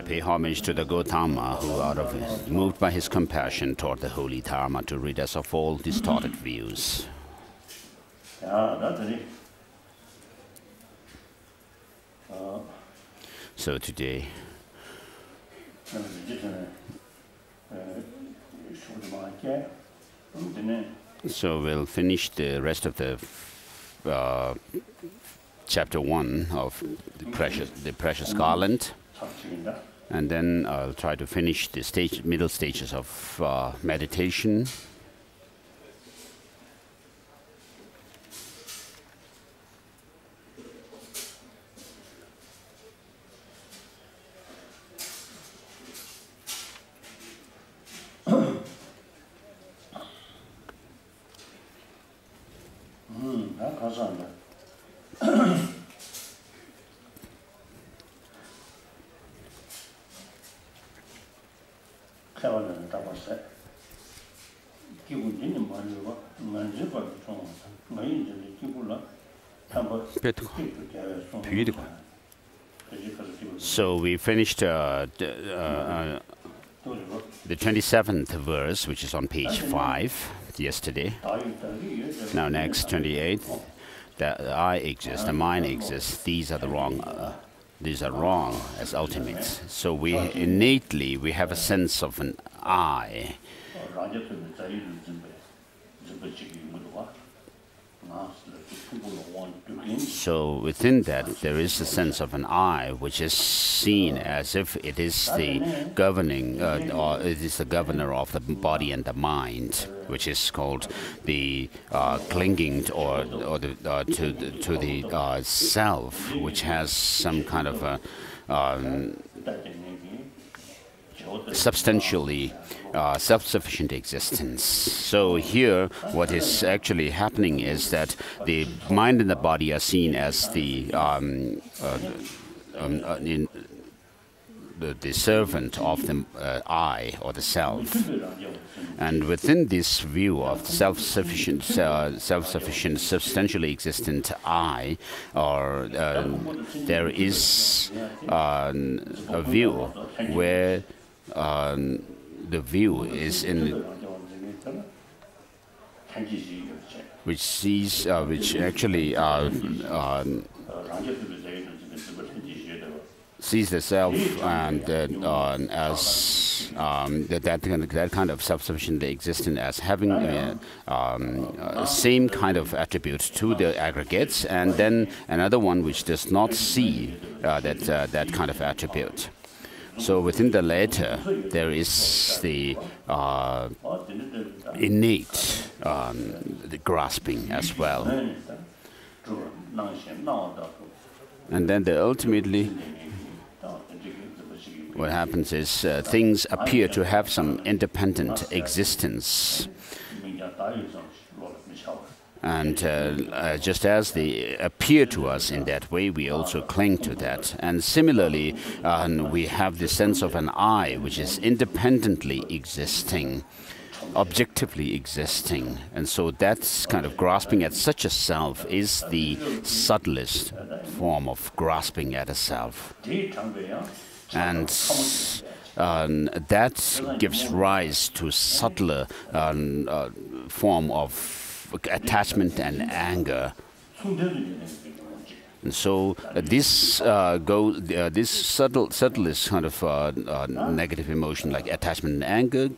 I pay homage to the Gautama, who, moved by his compassion, taught the holy Dharma to rid us of all distorted views. So today, we'll finish the rest of the chapter 1 of the Precious Garland, and then I'll try to finish the middle stages of meditation. So we finished the 27th verse, which is on page 5 yesterday. Now next 28th, that I exist, the mind exists. These are wrong as ultimates. So we have a sense of an I. So within that, there is a sense of an I, which is seen as if it is the governing, or it is the governor of the body and the mind, which is called the clinging to the self, which has some kind of a substantially self-sufficient existence. So here, what is actually happening is that the mind and the body are seen as the servant of the I, or the self. And within this view of self-sufficient, substantially existent I, or there is a view where the view is in which actually sees the self and as that kind of self-sufficient existence as having same kind of attribute to the aggregates, and then another one which does not see that kind of attribute. So within the latter, there is the innate the grasping as well. And then ultimately, what happens is things appear to have some independent existence. And just as they appear to us in that way, we also cling to that. And similarly, we have the sense of an I, which is independently existing, objectively existing. And so that's kind of grasping at such a self is the subtlest form of grasping at a self. And that gives rise to subtler form of attachment and anger. And so this subtlest kind of negative emotion like attachment and anger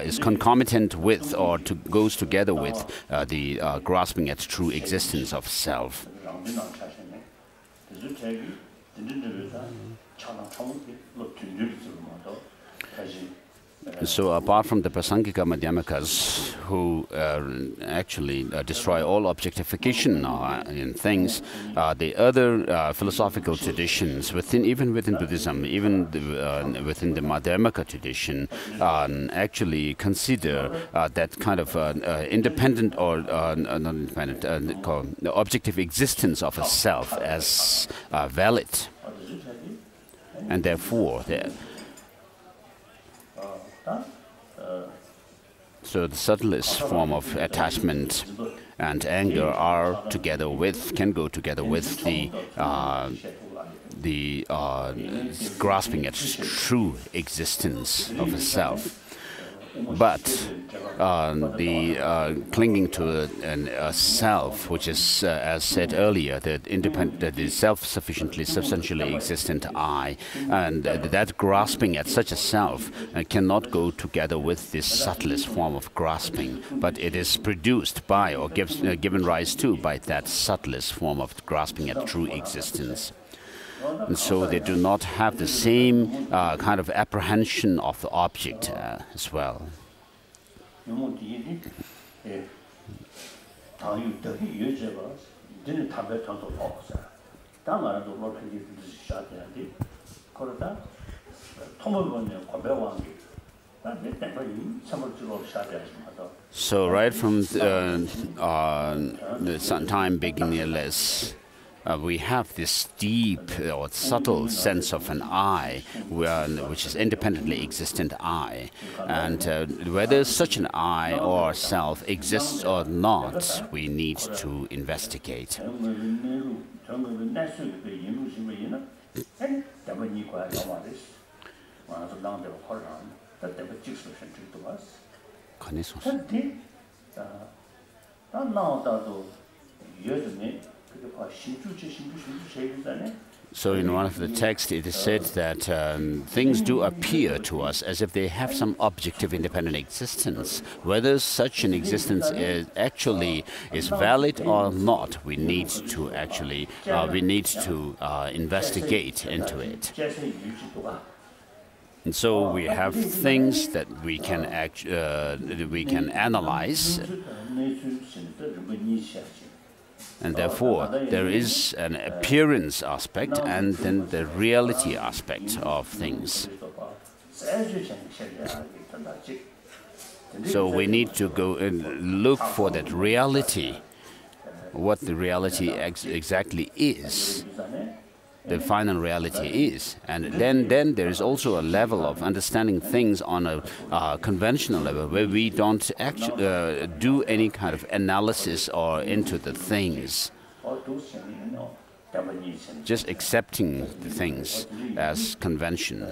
is concomitant with, or goes together with, the grasping at true existence of self. So apart from the Prasangika Madhyamakas, who actually destroy all objectification in things, the other philosophical traditions, even within Buddhism, even within the Madhyamaka tradition, actually consider that kind of independent or not independent, the objective existence of a self as valid. And therefore, So the subtlest form of attachment and anger can go together with the grasping at true existence of a self. But the clinging to a self, which is, as said earlier, the self-sufficiently, substantially existent I, and that grasping at such a self cannot go together with this subtlest form of grasping, but it is produced by or given rise to by that subtlest form of grasping at true existence. And so they do not have the same kind of apprehension of the object as well. So right from the time beginningless, we have this deep or subtle sense of an I, which is independently existent I. And whether such an I or self exists or not, we need to investigate. So in one of the texts it is said that things do appear to us as if they have some objective independent existence. Whether such an existence actually is valid or not, we need to investigate into it. And so we have things that we can analyze. And therefore, there is an appearance aspect and then the reality aspect of things. So we need to go and look for that reality, what the reality exactly is, the final reality is. And then there is also a level of understanding things on a conventional level where we don't actually do any kind of analysis or into the things, just accepting the things as convention.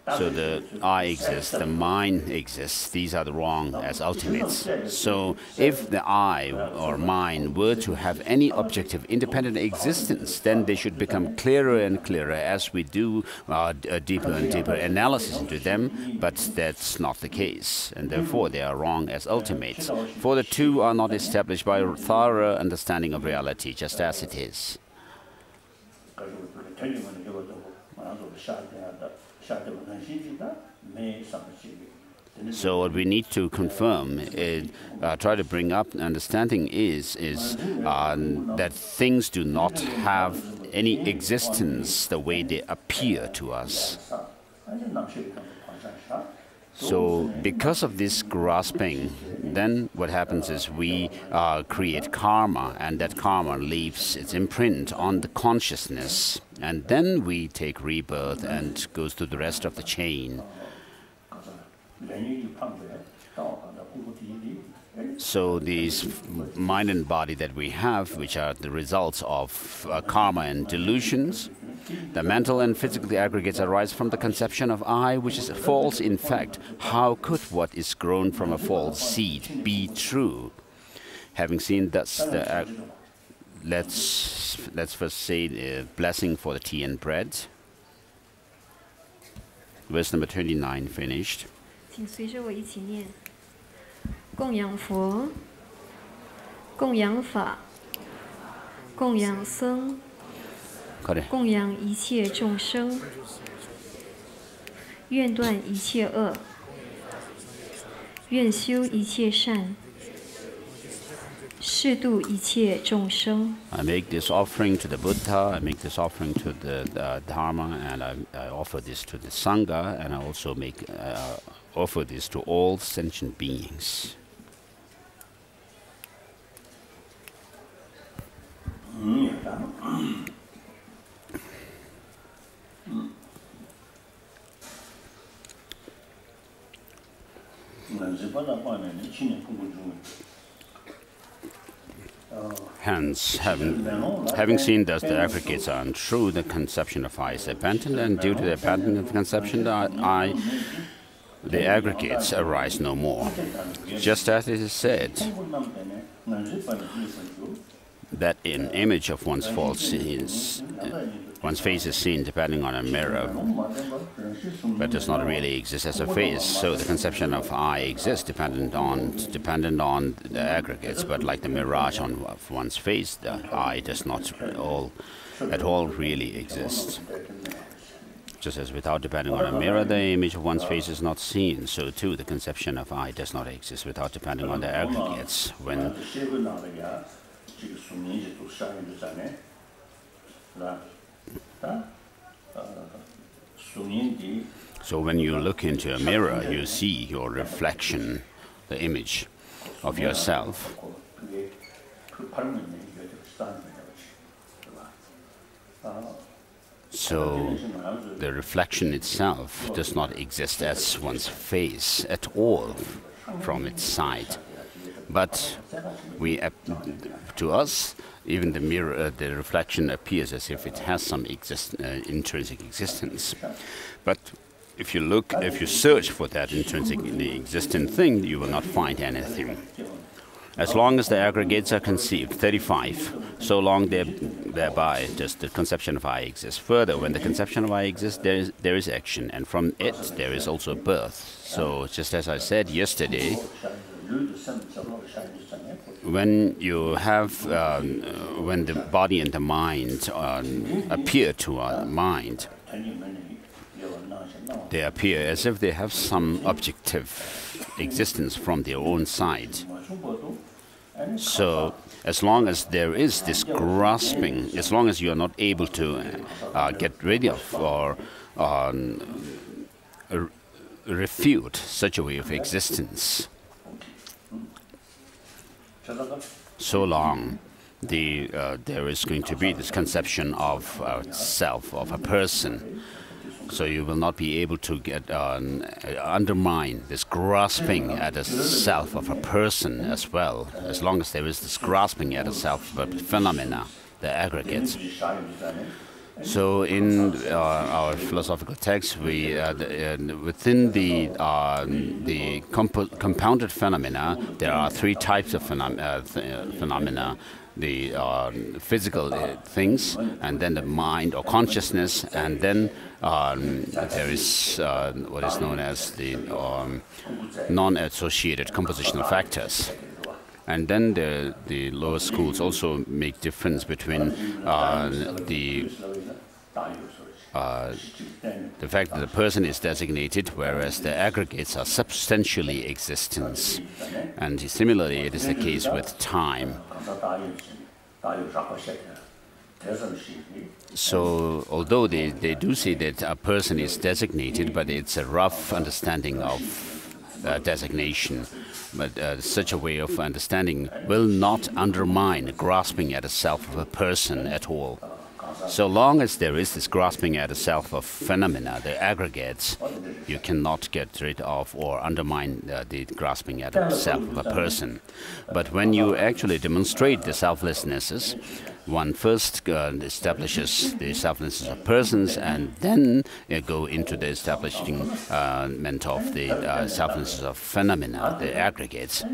So the I exists, the mind exists, these are the wrong as ultimates. So if the I or mind were to have any objective independent existence, then they should become clearer and clearer as we do a deeper and deeper analysis into them, but that's not the case, and therefore they are wrong as ultimates. For the two are not established by a thorough understanding of reality, just as it is. So what we need to confirm, try to bring up understanding is that things do not have any existence the way they appear to us. So because of this grasping, then what happens is we create karma, and that karma leaves its imprint on the consciousness. And then we take rebirth and goes through the rest of the chain. So these mind and body that we have, which are the results of karma and delusions, the mental and physical aggregates arise from the conception of I, which is false in fact. How could what is grown from a false seed be true? Having seen thus, let's first say a blessing for the tea and bread. Verse number 29 finished. 请随着我一起念：供养佛，供养法，供养僧，供养一切众生，愿断一切恶，愿修一切善，誓度一切众生。 I make this offering to the Buddha, I make this offering to the Dharma, and I offer this to the Sangha, and I also offer this to all sentient beings. Hence, having seen that the aggregates are untrue, the conception of I is abandoned, and due to the abandonment of conception of I, the aggregates arise no more. Just as it is said that an image of one's face is seen depending on a mirror, but does not really exist as a face. So the conception of I exists dependent on the aggregates, but like the mirage of one's face, the I does not at all really exist. Just as without depending on a mirror, the image of one's face is not seen, so too the conception of I does not exist without depending on the aggregates. So when you look into a mirror, you see your reflection, the image of yourself. So the reflection itself does not exist as one's face at all from its side. But to us, even the mirror, the reflection appears as if it has some intrinsic existence. But if you search for that intrinsically existent thing, you will not find anything. As long as the aggregates are conceived, 35, so long thereby does the conception of I exist. Further, when the conception of I exists, there is action, and from it there is also birth. So, just as I said yesterday, when you have, when the body and the mind appear to our mind, they appear as if they have some objective existence from their own side. So, as long as there is this grasping, as long as you are not able to get rid of or refute such a way of existence, so long there is going to be this conception of self, of a person. So you will not be able to get undermine this grasping at a self of a person as well, as long as there is this grasping at a self of a phenomena, the aggregates. So in our philosophical text, within the compounded phenomena, there are three types of phenomena. The physical things, and then the mind or consciousness, and then there is what is known as the non-associated compositional factors. And then the lower schools also make difference between the fact that the person is designated, whereas the aggregates are substantially existence. And similarly, it is the case with time. So, although they do say that a person is designated, but it's a rough understanding of designation. But such a way of understanding will not undermine grasping at a self of a person at all. So long as there is this grasping at a self of phenomena, the aggregates, you cannot get rid of or undermine the grasping at a self of a person. But when you actually demonstrate the selflessnesses, one first establishes the selflessness of persons, and then go into the establishment of the selflessness of phenomena, the aggregates.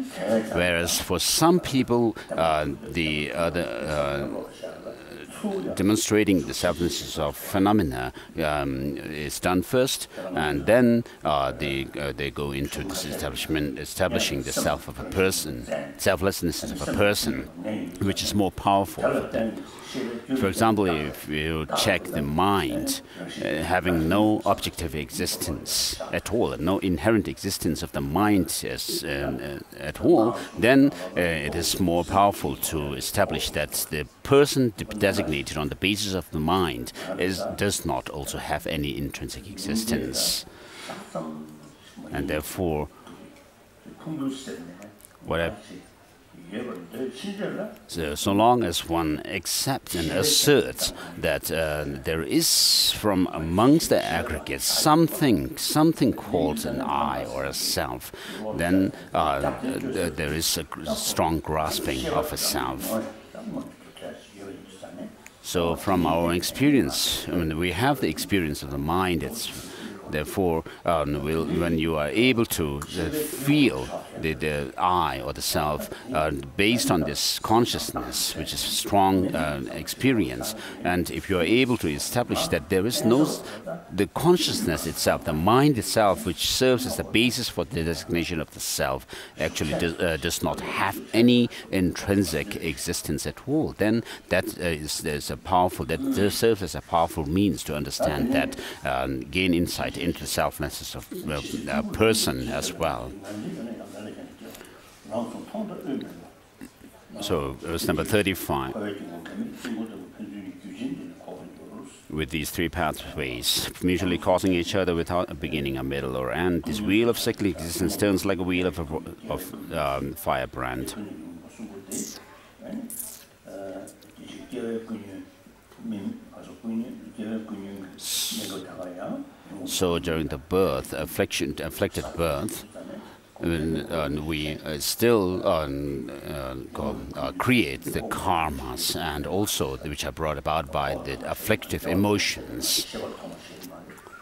Whereas for some people, demonstrating the selflessness of phenomena is done first, and then they go into this establishing the self of a person, selflessness of a person, which is more powerful for them. For example, if you check the mind, having no objective existence at all, no inherent existence of the mind at all, then it is more powerful to establish that the person designated on the basis of the mind does not also have any intrinsic existence. And therefore, So long as one accepts and asserts that there is from amongst the aggregates something called an I or a self, then there is a strong grasping of a self. So from our experience, we have the experience of the mind. Therefore, when you are able to feel the I or the self based on this consciousness, which is strong experience, and if you are able to establish that there is the consciousness itself, the mind itself, which serves as the basis for the designation of the self, actually does not have any intrinsic existence at all, then that serves as a powerful means to understand that, gain insight into the selflessness of a person as well. So, verse number 35. With these three pathways, mutually causing each other without a beginning, a middle, or end, this wheel of cyclic existence turns like a wheel of firebrand. So during the birth, afflicted birth, we still create the karmas, and also which are brought about by the afflictive emotions.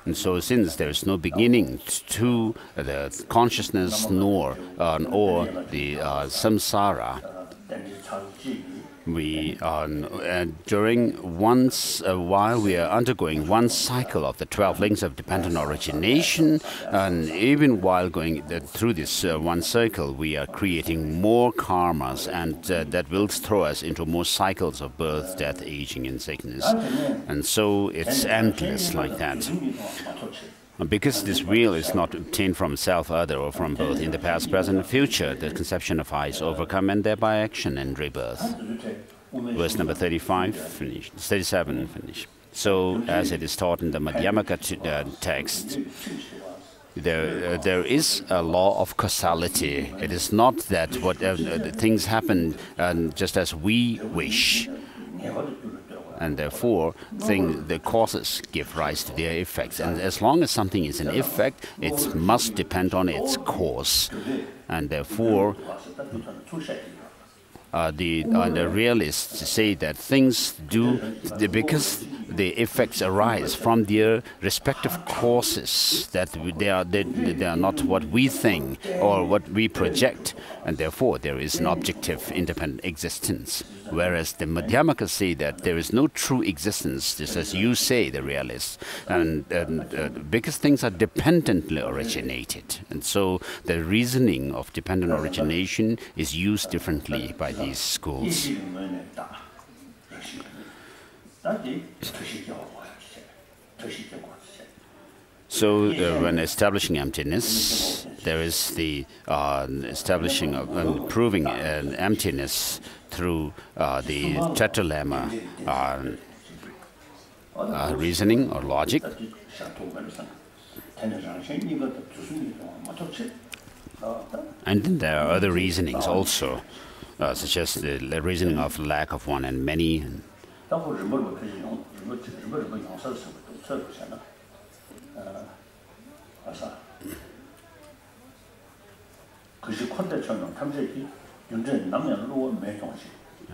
And so since there is no beginning to the consciousness nor or the samsara, we while we are undergoing one cycle of the 12 links of dependent origination, and even while going through this one cycle, we are creating more karmas, and that will throw us into more cycles of birth, death, aging, and sickness. And so it's endless like that. Because this wheel is not obtained from self, other, or from both in the past, present, and future, the conception of I is overcome, and thereby action and rebirth. Verse number 35, finished. 37, finished. So, as it is taught in the Madhyamaka text, there is a law of causality. It is not that things happen just as we wish. And therefore, the causes give rise to their effects. And as long as something is an effect, it must depend on its cause. And therefore, the realists say that things because the effects arise from their respective causes, that they are not what we think or what we project, and therefore there is an objective independent existence. Whereas the Madhyamaka say that there is no true existence, just as you say, the realists, and because things are dependently originated. And so the reasoning of dependent origination is used differently by these schools. So when establishing emptiness, there is the establishing of proving emptiness through the tetralema reasoning or logic. And then there are other reasonings also, such as the reasoning of lack of one and many.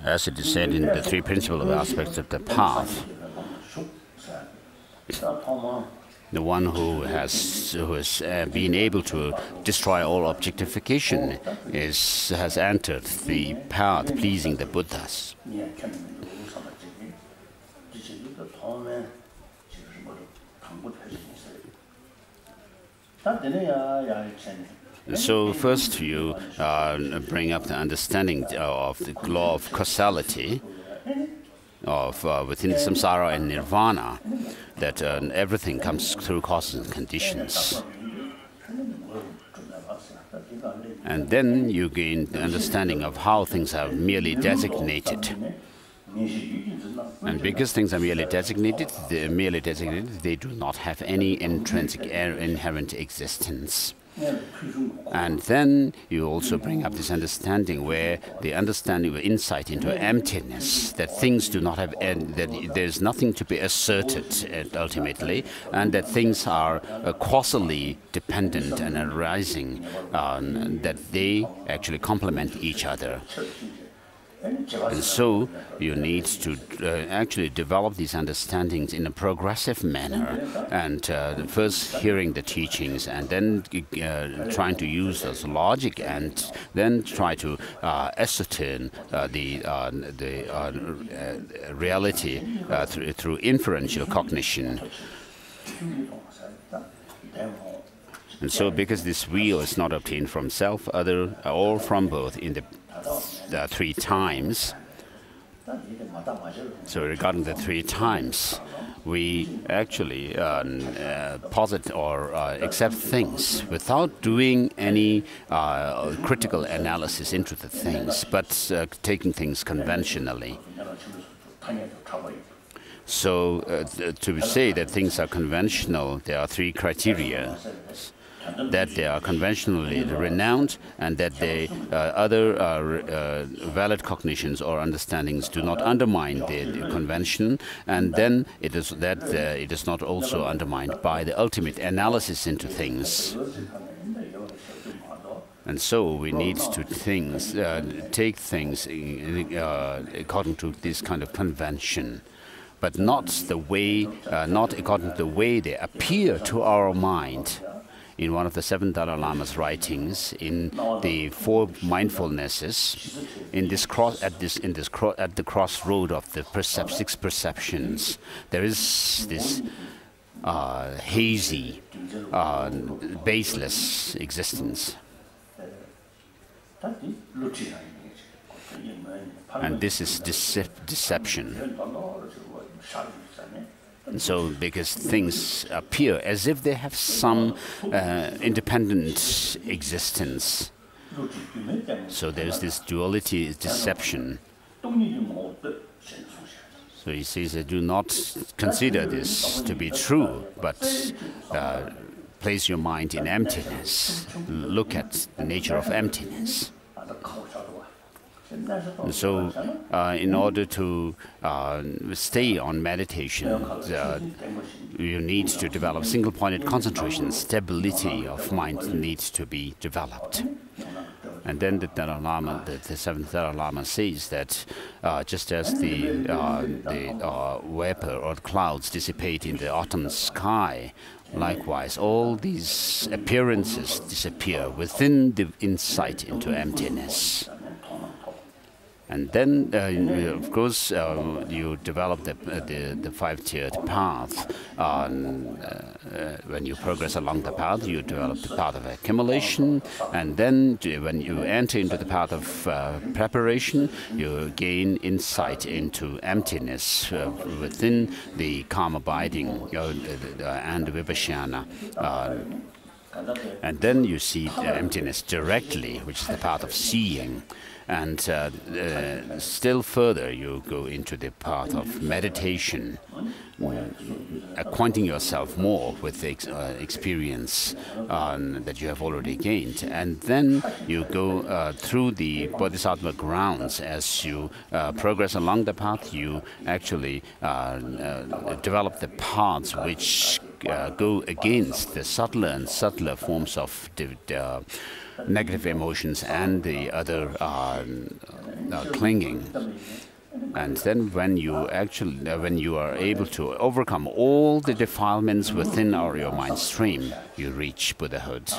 As it is said in the three principal aspects of the path, the one who has been able to destroy all objectification has entered the path pleasing the Buddhas. So first you bring up the understanding of the law of causality of within samsara and nirvana, that everything comes through causes and conditions. And then you gain the understanding of how things are merely designated. And because things are merely designated, they do not have any intrinsic inherent existence. And then you also bring up this understanding where the understanding of insight into emptiness, that things do not have end, that there's nothing to be asserted ultimately, and that things are causally dependent and arising, that they actually complement each other. And so you need to actually develop these understandings in a progressive manner, and first hearing the teachings and then trying to use as logic, and then try to ascertain the reality through inferential cognition. And so because this real is not obtained from self, other, or from both in the three times. So regarding the three times, we actually posit or accept things without doing any critical analysis into the things, but taking things conventionally. So to say that things are conventional, there are three criteria: that they are conventionally renowned, and that they other valid cognitions or understandings do not undermine the convention, and then it is that it is not also undermined by the ultimate analysis into things. And so we need to take things according to this kind of convention, but not the way, not according to the way they appear to our mind. In one of the 7 Dalai Lama's writings, in the 4 mindfulnesses, at the crossroad of the 6 perceptions, there is this hazy, baseless existence. And this is deception. And so, because things appear as if they have some independent existence, so there's this duality, deception. So he says that do not consider this to be true, but place your mind in emptiness. Look at the nature of emptiness. And so, in order to stay on meditation, you need to develop single-pointed concentration. Stability of mind needs to be developed. And then the Dalai Lama, the 7th Dalai Lama, says that just as the vapor or the clouds dissipate in the autumn sky, likewise, all these appearances disappear within the insight into emptiness. And then, of course, you develop the 5-tiered path. When you progress along the path, you develop the path of accumulation, and then when you enter into the path of preparation, you gain insight into emptiness within the calm abiding and vipassana. And then you see emptiness directly, which is the path of seeing. And still further, you go into the path of meditation, acquainting yourself more with the experience that you have already gained. And then you go through the Bodhisattva grounds. As you progress along the path, you actually develop the paths which go against the subtler and subtler forms of negative emotions and the other clinging. And then when you are able to overcome all the defilements within your mind stream, you reach Buddhahood.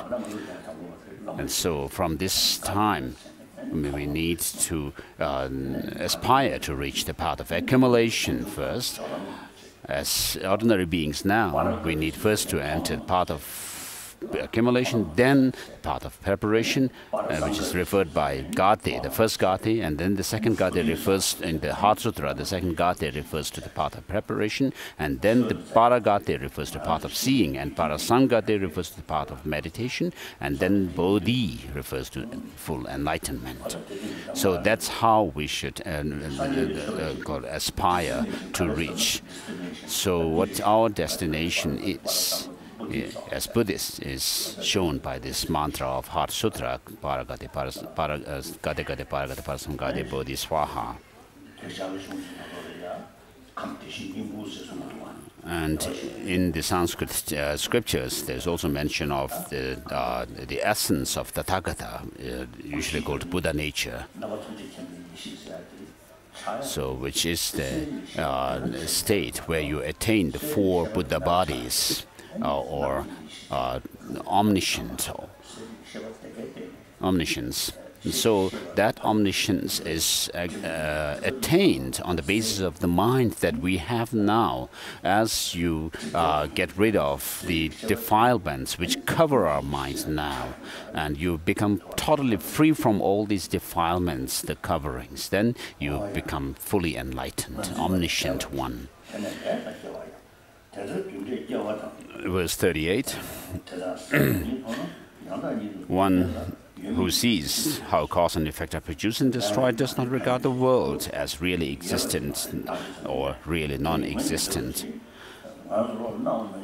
And so from this time, we need to aspire to reach the path of accumulation first. As ordinary beings now, we need first to enter the path of accumulation, then the path of preparation, which is referred by Gati, the first Gati, and then the second Gati refers, in the Heart Sutra, the second Gati refers to the path of preparation, and then the Paragati refers to the path of seeing, and Parasangati refers to the path of meditation, and then Bodhi refers to full enlightenment. So that's how we should aspire to reach. So what our destination is as Buddhists, is shown by this mantra of Heart Sutra, Paragati Parasamgati Bodhiswaha. And in the Sanskrit scriptures, there's also mention of the essence of the Tathagata, usually called Buddha nature. So, which is the state where you attain the 4 Buddha bodies, or omniscience. So that omniscience is attained on the basis of the mind that we have now. As you get rid of the defilements which cover our minds now, and you become totally free from all these defilements, the coverings, then you become fully enlightened, omniscient one. Verse 38. One who sees how cause and effect are produced and destroyed does not regard the world as really existent or really non-existent.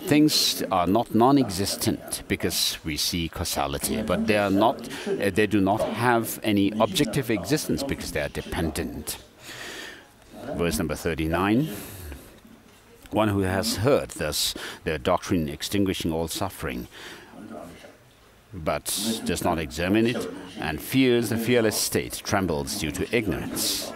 Things are not non-existent because we see causality, but they are not. They do not have any objective existence because they are dependent. Verse number 39. One who has heard thus the doctrine extinguishing all suffering, but does not examine it, and fears the fearless state, trembles due to ignorance.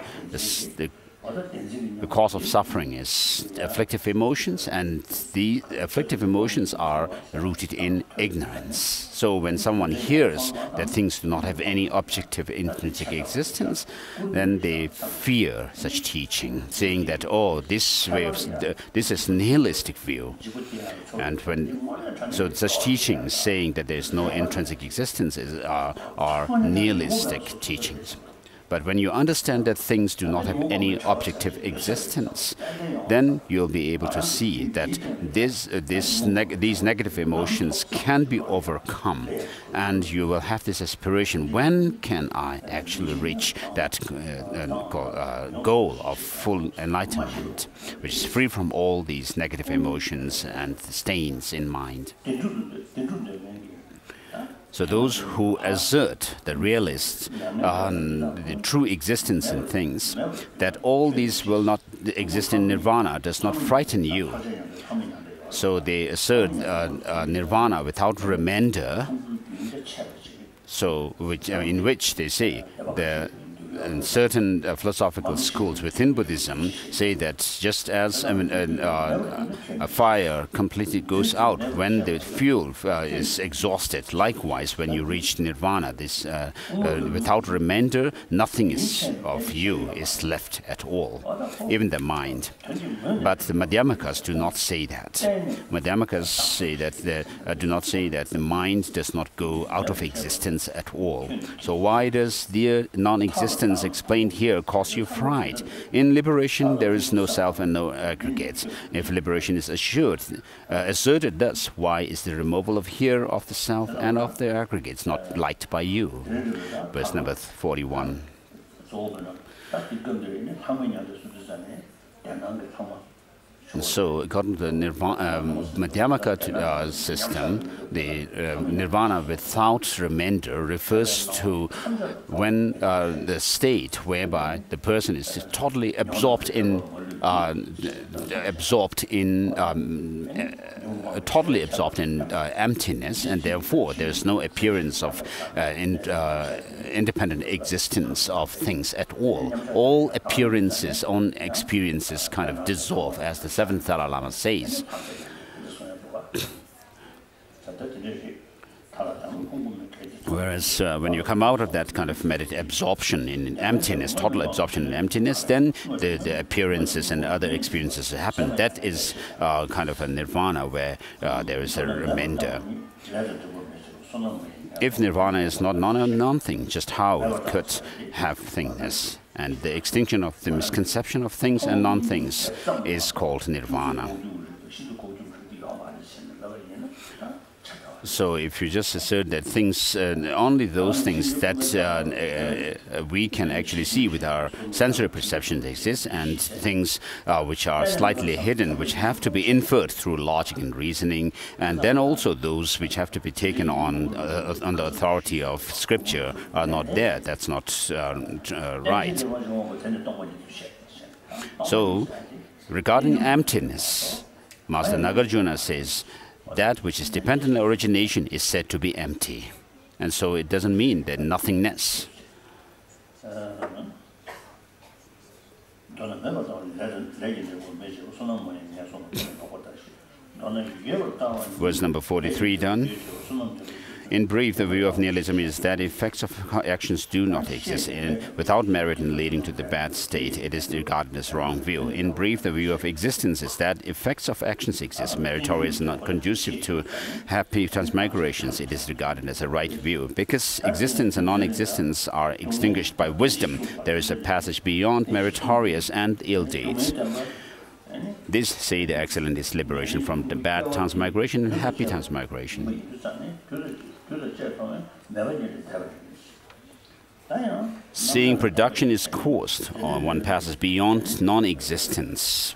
The cause of suffering is afflictive emotions, and the afflictive emotions are rooted in ignorance. So when someone hears that things do not have any objective intrinsic existence, then they fear such teaching, saying that, oh, this is nihilistic view. And so such teachings saying that there is no intrinsic existence are nihilistic teachings. But when you understand that things do not have any objective existence, then you'll be able to see that these negative emotions can be overcome, and you will have this aspiration: when can I actually reach that goal of full enlightenment, which is free from all these negative emotions and stains in mind? So those who assert, the realists, the true existence in things, that all these will not exist in Nirvana, does not frighten you. So they assert Nirvana without remainder, so in which they say and certain philosophical schools within Buddhism say that just as a fire completely goes out when the fuel is exhausted, likewise when you reach Nirvana, this without remainder, nothing of you is left at all, even the mind. But the Madhyamakas do not say that. Madhyamakas say that do not say that the mind does not go out of existence at all. So why does their non-existence explained here cause you fright? In liberation there is no self and no aggregates. If liberation is asserted thus, why is the removal of here of the self and of the aggregates not liked by you? Verse number 41. So, according to the Madhyamaka system, the Nirvana without remainder refers to when the state whereby the person is totally absorbed in emptiness, and therefore there is no appearance of independent existence of things at all. All appearances, own experiences kind of dissolve, as the seventh Dalai Lama says. Whereas when you come out of that kind of absorption in emptiness, total absorption in emptiness, then the appearances and other experiences happen. That is kind of a nirvana where there is a remainder. If nirvana is not non-thing, just how it could have thingness? And the extinction of the misconception of things and non-things is called nirvana. So if you just assert that things, only those things that we can actually see with our sensory perception exist, and things which are slightly hidden, which have to be inferred through logic and reasoning, and then also those which have to be taken on the authority of Scripture are not there. That's not right. So, regarding emptiness, Master Nagarjuna says, that which is dependent on origination is said to be empty. And so it doesn't mean that nothingness. Verse number 43 done. In brief, the view of nihilism is that effects of actions do not exist without merit and leading to the bad state. It is regarded as wrong view. In brief, the view of existence is that effects of actions exist, meritorious and not conducive to happy transmigrations. It is regarded as a right view. Because existence and non-existence are extinguished by wisdom, there is a passage beyond meritorious and ill deeds. This, say the excellent, is liberation from the bad transmigration and happy transmigration. Seeing production is caused, or one passes beyond non-existence,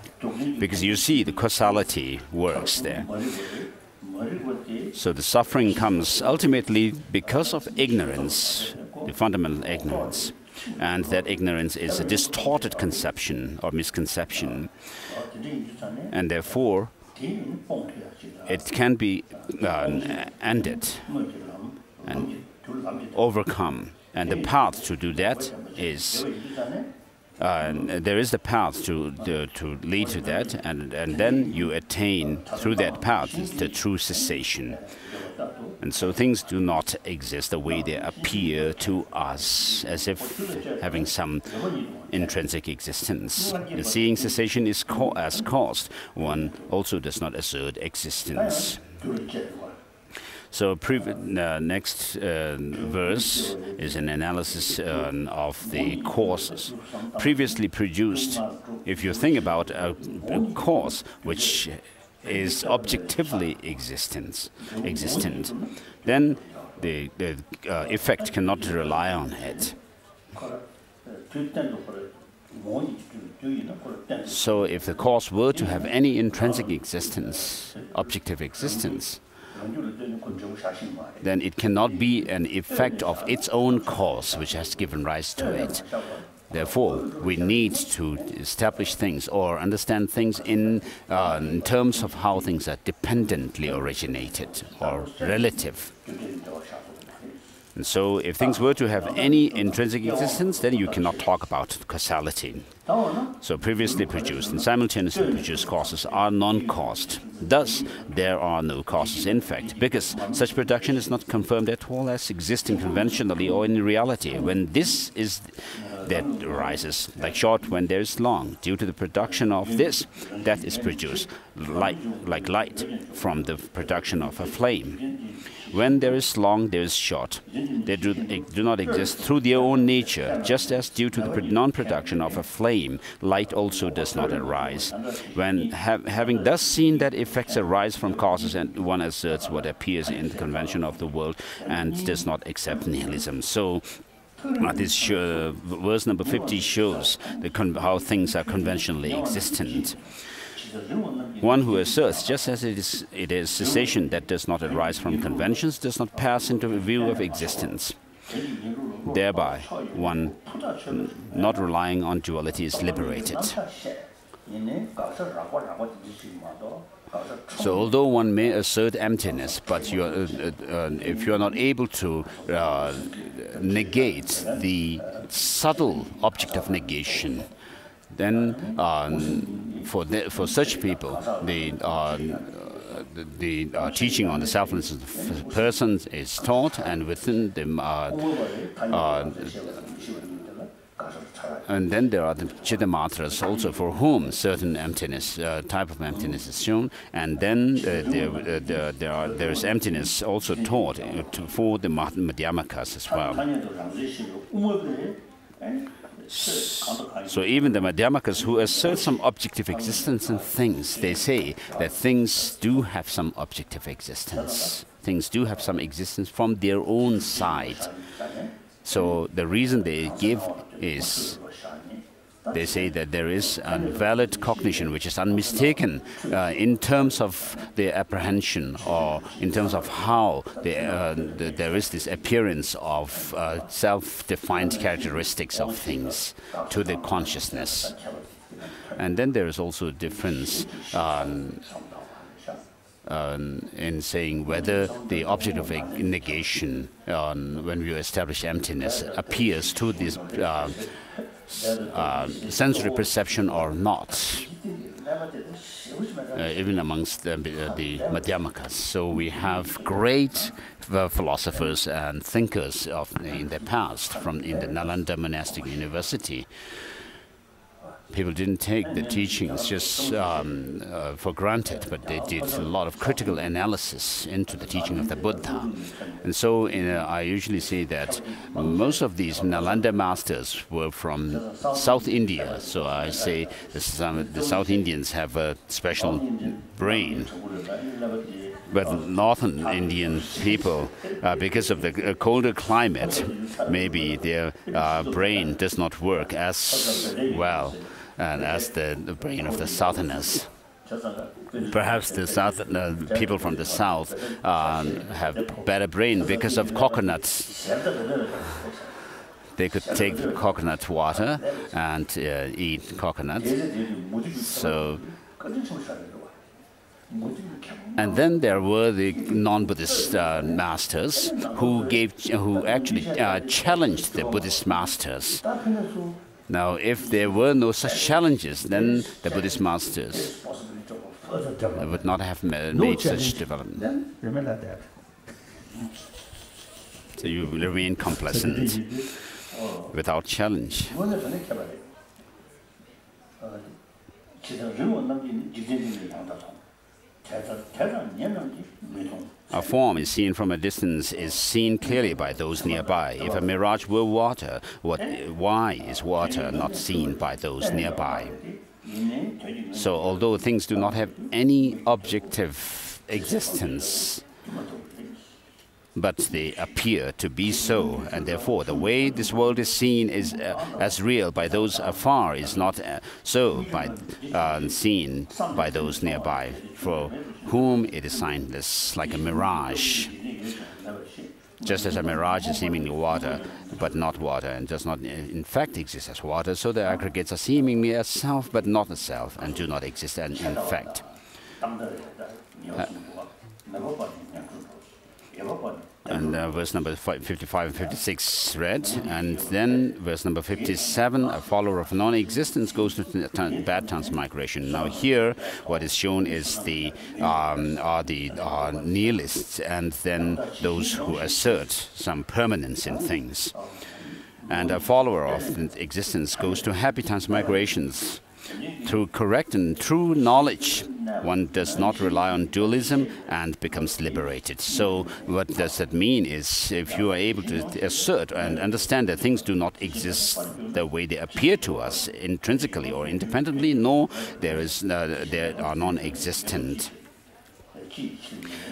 because you see the causality works there. So the suffering comes ultimately because of ignorance, the fundamental ignorance. And that ignorance is a distorted conception or misconception. And therefore, it can be ended and overcome. And the path to do that is, there is the path to lead to that, and then you attain through that path the true cessation. And so things do not exist the way they appear to us, as if having some intrinsic existence. The seeing cessation is as caused. One also does not assert existence. So next verse is an analysis of the causes previously produced. If you think about a cause which is objectively existent, then the effect cannot rely on it. So if the cause were to have any intrinsic existence, objective existence, then it cannot be an effect of its own cause which has given rise to it. Therefore, we need to establish things or understand things in terms of how things are dependently originated or relative. And so if things were to have any intrinsic existence, then you cannot talk about causality. So previously produced and simultaneously produced causes are non-caused. Thus, there are no causes in fact, because such production is not confirmed at all as existing conventionally or in reality. When this is that arises, like short when there is long, due to the production of this, that is produced, like light from the production of a flame. When there is long, there is short. They do not exist through their own nature, just as due to the non-production of a flame, light also does not arise. When having thus seen that effects arise from causes, and one asserts what appears in the convention of the world and does not accept nihilism. So this verse number 50 shows how things are conventionally existent. One who asserts, just as it is cessation that does not arise from conventions, does not pass into a view of existence. Thereby, one not relying on duality is liberated. So although one may assert emptiness, but if you are not able to negate the subtle object of negation, then for such people, the teaching on the selflessness of the person is taught, and within them and then there are the Chittamatras also, for whom certain emptiness, type of emptiness is shown, and then there is emptiness also taught for the Madhyamakas as well. So even the Madhyamakas who assert some objective existence in things, they say that things do have some objective existence. Things do have some existence from their own side. So the reason they give is, they say that there is a valid cognition which is unmistaken in terms of their apprehension, or in terms of how there is this appearance of self-defined characteristics of things to the consciousness. And then there is also a difference in saying whether the object of a negation, when we establish emptiness, appears to this sensory perception or not, even amongst the Madhyamakas. So we have great philosophers and thinkers in the past, in the Nalanda monastic university. People didn't take the teachings just for granted, but they did a lot of critical analysis into the teaching of the Buddha. And so I usually say that most of these Nalanda masters were from South India. So I say the South Indians have a special brain. But northern Indian people, because of the colder climate, maybe their brain does not work as well as the brain of the southerners. Perhaps the people from the south have better brain because of coconuts. They could take coconut water and eat coconut. So, and then there were the non-Buddhist masters who actually challenged the Buddhist masters. Now, if there were no such challenges, then the Buddhist masters would not have made such development. Remember that. So you will remain complacent without challenge. A form is seen from a distance is seen clearly by those nearby. If a mirage were water, why is water not seen by those nearby? So although things do not have any objective existence, but they appear to be so, and therefore the way this world is seen is as real by those afar is not so seen by those nearby, for whom it is signless, like a mirage. Just as a mirage is seemingly water, but not water, and does not in fact exist as water, so the aggregates are seemingly as self, but not as self, and do not exist in fact. And verse number 55 and 56 read, and then verse number 57, a follower of non-existence goes to bad transmigration. Now here, what is shown is are the nihilists, and then those who assert some permanence in things. And a follower of existence goes to happy transmigrations. Through correct and true knowledge, one does not rely on dualism and becomes liberated. So what does that mean is, if you are able to assert and understand that things do not exist the way they appear to us intrinsically or independently, nor they are non-existent.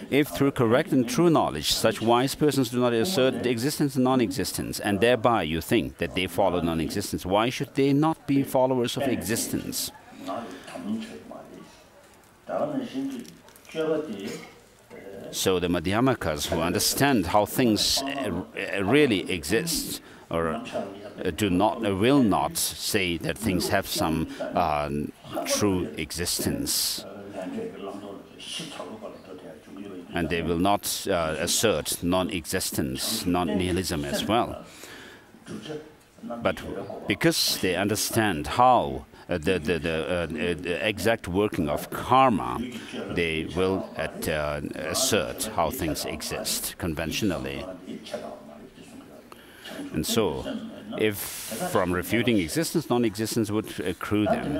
If through correct and true knowledge such wise persons do not assert existence and non-existence, and thereby you think that they follow non-existence, why should they not be followers of existence? So the Madhyamakas, who understand how things really exist, or will not say that things have some true existence. And they will not assert non-existence, non-nihilism as well. But because they understand how the exact working of karma, they will assert how things exist conventionally. And so, if from refuting existence, non-existence would accrue them,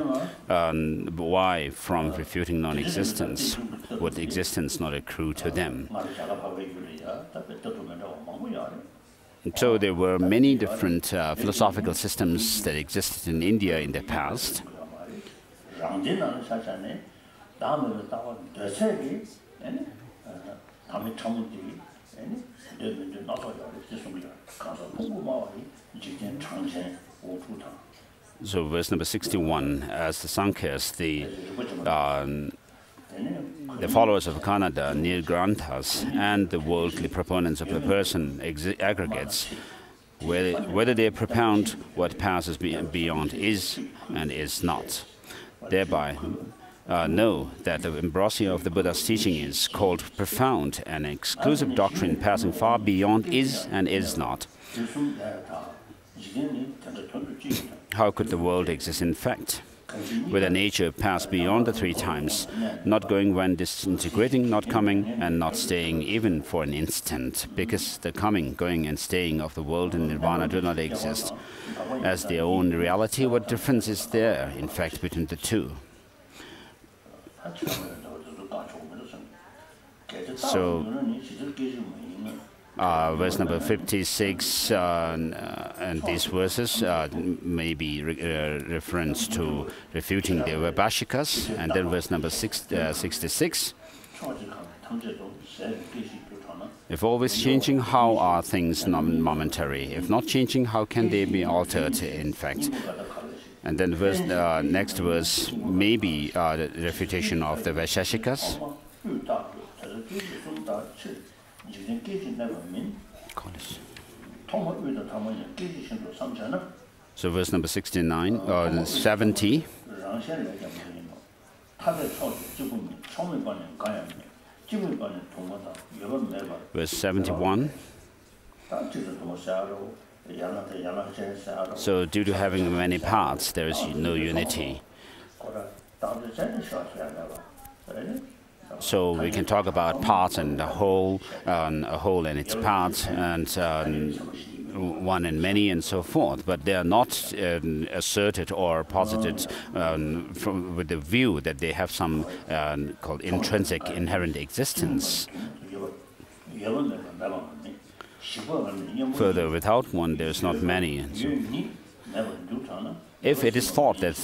why from refuting non-existence would existence not accrue to them? So there were many different philosophical systems that existed in India in the past. So verse number 61, as the Sankhya's, the followers of Kannada, Nirgranthas, and the worldly proponents of the person aggregates, whether they propound what passes beyond is and is not, thereby know that the ambrosia of the Buddha's teaching is called profound, an exclusive doctrine passing far beyond is and is not. How could the world exist in fact? With a nature passed beyond the three times, not going when disintegrating, not coming, and not staying even for an instant, because the coming, going, and staying of the world in Nirvana do not exist. As their own reality, what difference is there, in fact, between the two? So, verse number 56 and these verses may be reference to refuting the Vibhashikas, and then verse number 66. If always changing, how are things momentary? If not changing, how can they be altered, in fact? And then next verse may be the refutation of the Vaisheshikas. So verse number 69 or 70. Verse 71. So due to having many parts, there is no unity. So we can talk about parts and a whole and its parts, and one and many and so forth, but they are not asserted or posited with the view that they have some called intrinsic inherent existence. Further, without one, there is not many. If it is thought that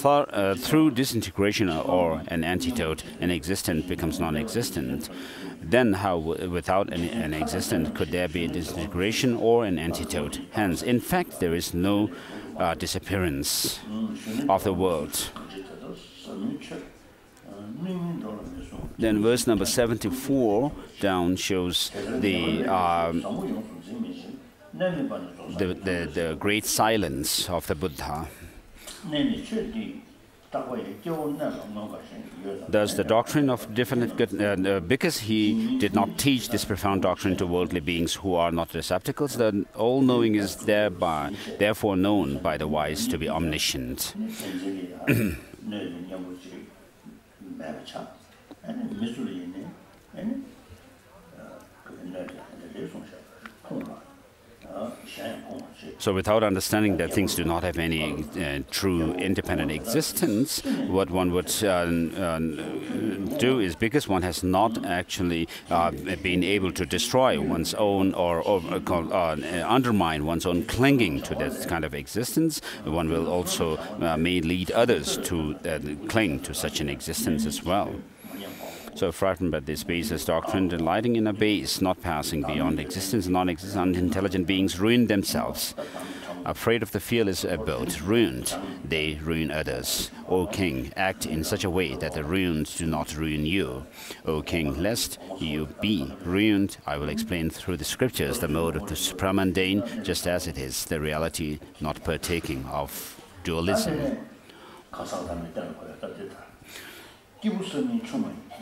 through disintegration or an antidote, an existent becomes non-existent, then how, without an existent, could there be a disintegration or an antidote? Hence, in fact, there is no disappearance of the world. Then verse number 74 down shows the great silence of the Buddha. Thus, the doctrine of definite good, because he did not teach this profound doctrine to worldly beings who are not receptacles, the all-knowing is therefore known by the wise to be omniscient. So without understanding that things do not have any true independent existence, what one would do is, because one has not actually been able to destroy one's own or undermine one's own clinging to that kind of existence, one will also may lead others to cling to such an existence as well. So frightened by this baseless doctrine, delighting in a base, not passing beyond existence, non-existent, unintelligent beings ruin themselves. Afraid of the fearless abode, ruined, they ruin others. O king, act in such a way that the ruined do not ruin you. O king, lest you be ruined, I will explain through the scriptures the mode of the supramundane, just as it is, the reality not partaking of dualism.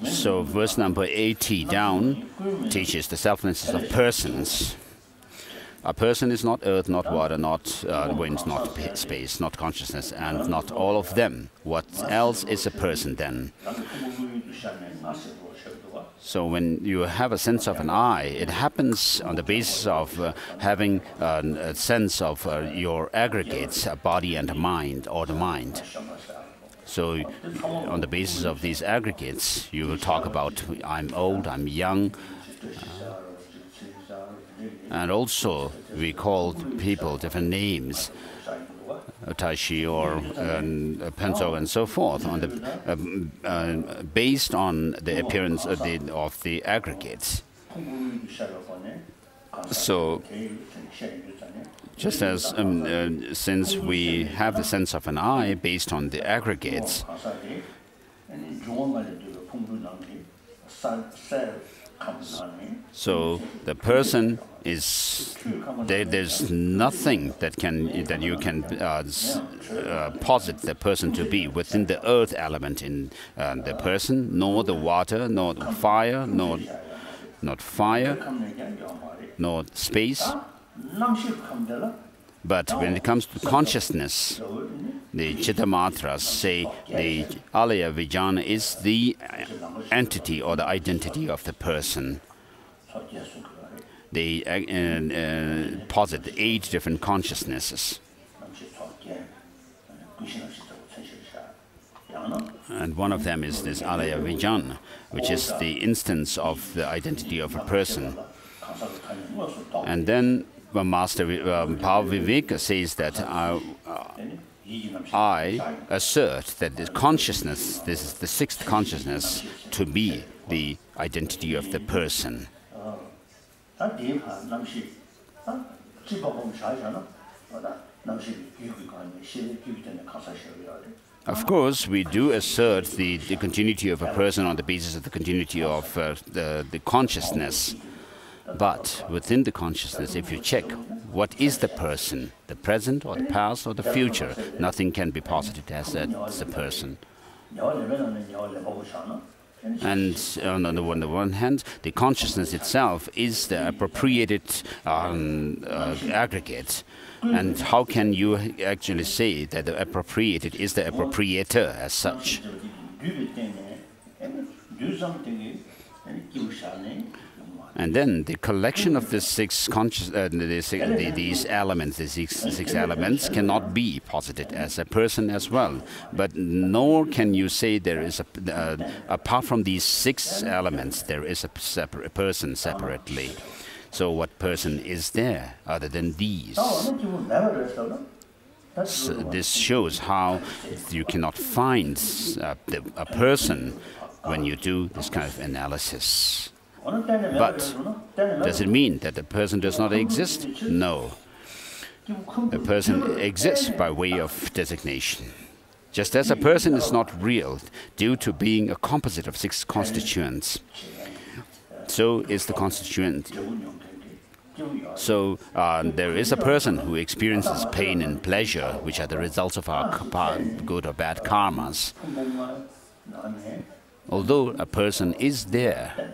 So verse number 80 down teaches the selflessness of persons. A person is not earth, not water, not wind, not space, not consciousness, and not all of them. What else is a person then? So when you have a sense of an I, it happens on the basis of having a sense of your aggregates, a body and a mind, or the mind. So on the basis of these aggregates, you will talk about I'm old, I'm young, And also, we called people different names, Taishi or Penzo and so forth, on the, based on the appearance of the aggregates. So, just as since we have the sense of an I based on the aggregates, so the person is there's nothing that you can posit the person to be within the earth element in the person, nor the water, nor the fire, nor not fire, nor space. But when it comes to consciousness, the Chittamatras say the Alaya Vijnana is the entity or the identity of the person. They posit 8 different consciousnesses. And one of them is this Alaya Vijnana, which is the instance of the identity of a person. And then Master Bhava Viveka says that I assert that this consciousness, this is the 6th consciousness, to be the identity of the person. Of course, we do assert the continuity of a person on the basis of the continuity of the consciousness. But within the consciousness, if you check what is the person, the present or the past or the future, nothing can be posited as a person. And on the one hand, the consciousness itself is the appropriated aggregate. And how can you actually say that the appropriated is the appropriator as such? And then the collection of the 6 these elements, the six elements, cannot be posited as a person as well. But nor can you say there is apart from these 6 elements, there is a person separately. So what person is there other than these? So this shows how you cannot find a person when you do this kind of analysis. But does it mean that the person does not exist? No. The person exists by way of designation. Just as a person is not real due to being a composite of 6 constituents, so is the constituent. So there is a person who experiences pain and pleasure, which are the results of our good or bad karmas. Although a person is there,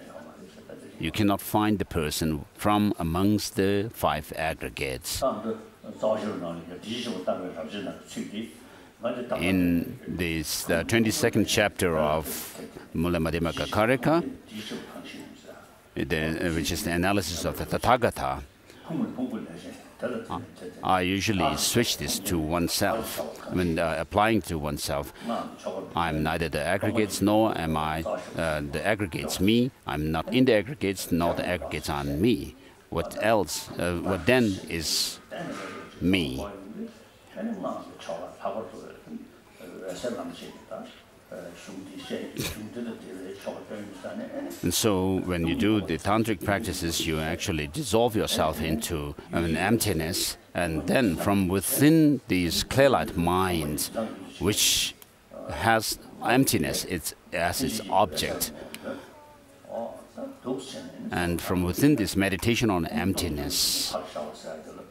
you cannot find the person from amongst the 5 aggregates. In this 22nd chapter of Mula Madhyamaka Karika, which is the analysis of the Tathagata, I usually switch this to oneself. When applying to oneself, I'm neither the aggregates nor am I the aggregates me. I'm not in the aggregates, nor the aggregates are me. What else? What then is me? And so when you do the tantric practices, you actually dissolve yourself into an emptiness, and then from within these clear-light minds, which has emptiness as its object, and from within this meditation on emptiness,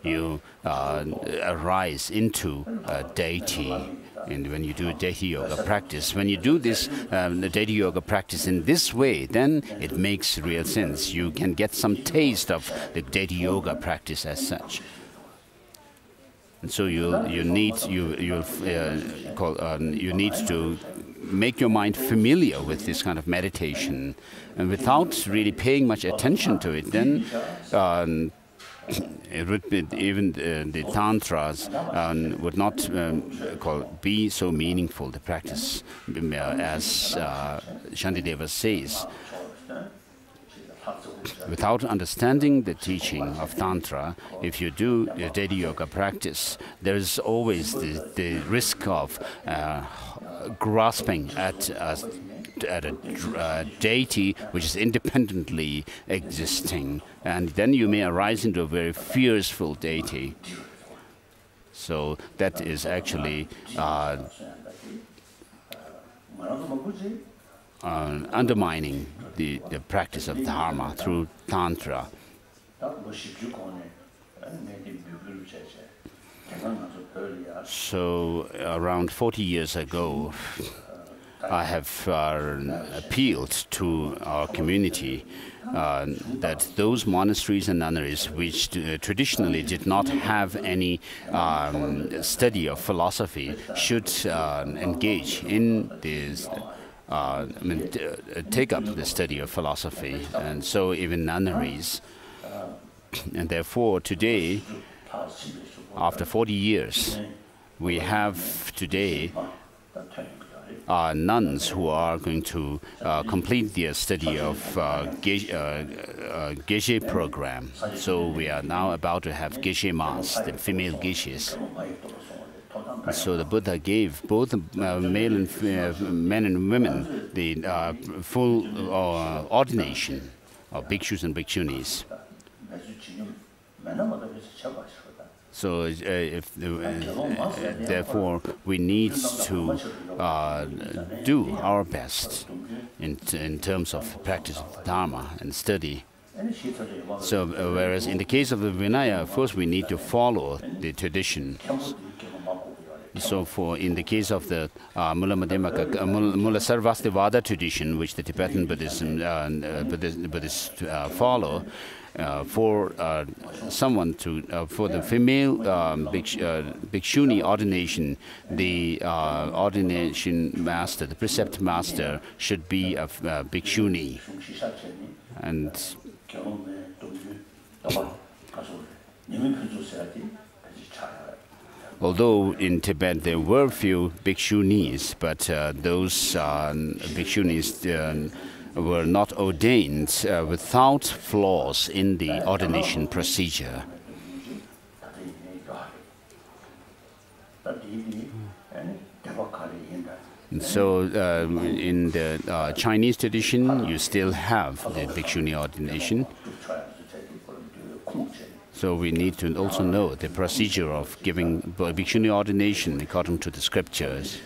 you arise into deity. And when you do deity yoga practice, when you do this the deity yoga practice in this way, then it makes real sense. You can get some taste of the deity yoga practice as such. And so you need to make your mind familiar with this kind of meditation, and without really paying much attention to it, then it would be, even the tantras would not be so meaningful, the practice, as Shantideva says. Without understanding the teaching of Tantra, if you do a daily yoga practice, there is always the risk of grasping at a deity which is independently existing, and then you may arise into a very fearful deity. So that is actually undermining the practice of Dharma through Tantra. So around 40 years ago, I have appealed to our community that those monasteries and nunneries which traditionally did not have any study of philosophy should engage in this, take up the study of philosophy, and so even nunneries. And therefore today, after 40 years, we have today nuns who are going to complete their study of Geshe program. So we are now about to have Geshe Mass, the female Geshes. So the Buddha gave both male and men and women the full ordination of bhikshus and bhikshunis. So therefore, we need to do our best in terms of practice of Dharma and study. So whereas in the case of the Vinaya, first we need to follow the tradition. So in the case of the Mula Sarvastivada tradition, which the Tibetan Buddhists follow, for someone to for the female bhikshuni ordination, the ordination master, the precept master, should be a bhikshuni. And although in Tibet there were few bhikshunis, but those bhikshunis were not ordained without flaws in the ordination procedure. And so in the Chinese tradition, you still have the bhikshuni ordination. So we need to also know the procedure of giving bhikshuni ordination according to the scriptures.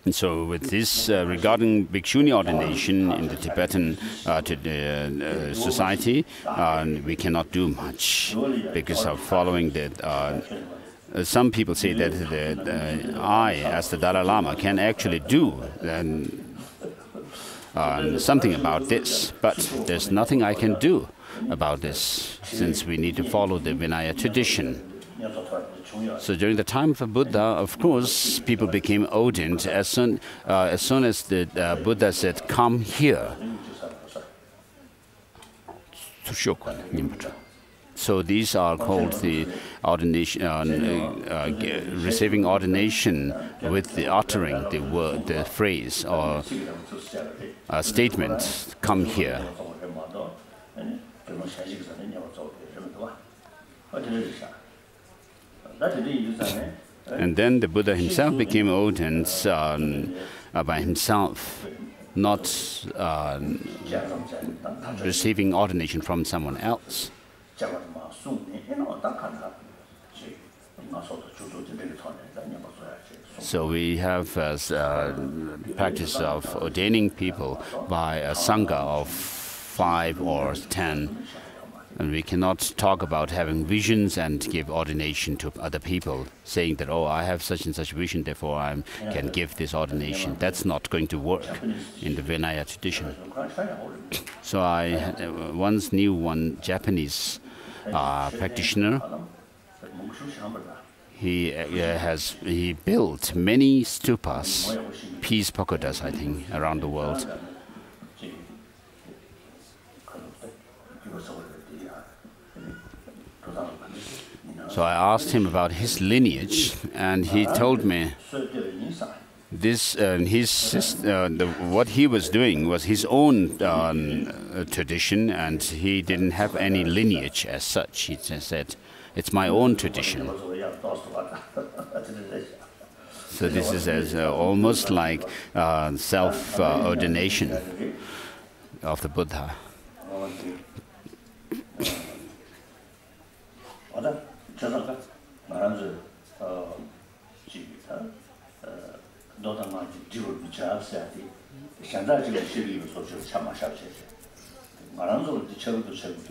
And so with this, regarding bhikshuni ordination in the Tibetan society, we cannot do much because of following the... some people say that I, as the Dalai Lama, can actually do something about this, but there's nothing I can do about this, since we need to follow the Vinaya tradition. So during the time of the Buddha, of course, people became ardent as soon as the Buddha said, "Come here." So these are called the ordination, receiving ordination with the uttering the word, the phrase or statement, "Come here." And then the Buddha himself became ardent by himself, not receiving ordination from someone else. So we have practice of ordaining people by a sangha of 5 or 10. And we cannot talk about having visions and give ordination to other people, saying that, "Oh, I have such and such vision, therefore I can give this ordination." That's not going to work in the Vinaya tradition. So I once knew one Japanese practitioner. He built many stupas, peace pagodas, I think, around the world. So I asked him about his lineage, and he told me this what he was doing was his own tradition, and he didn't have any lineage as such. He just said, "It's my own tradition." So this is as almost like self-ordination of the Buddha.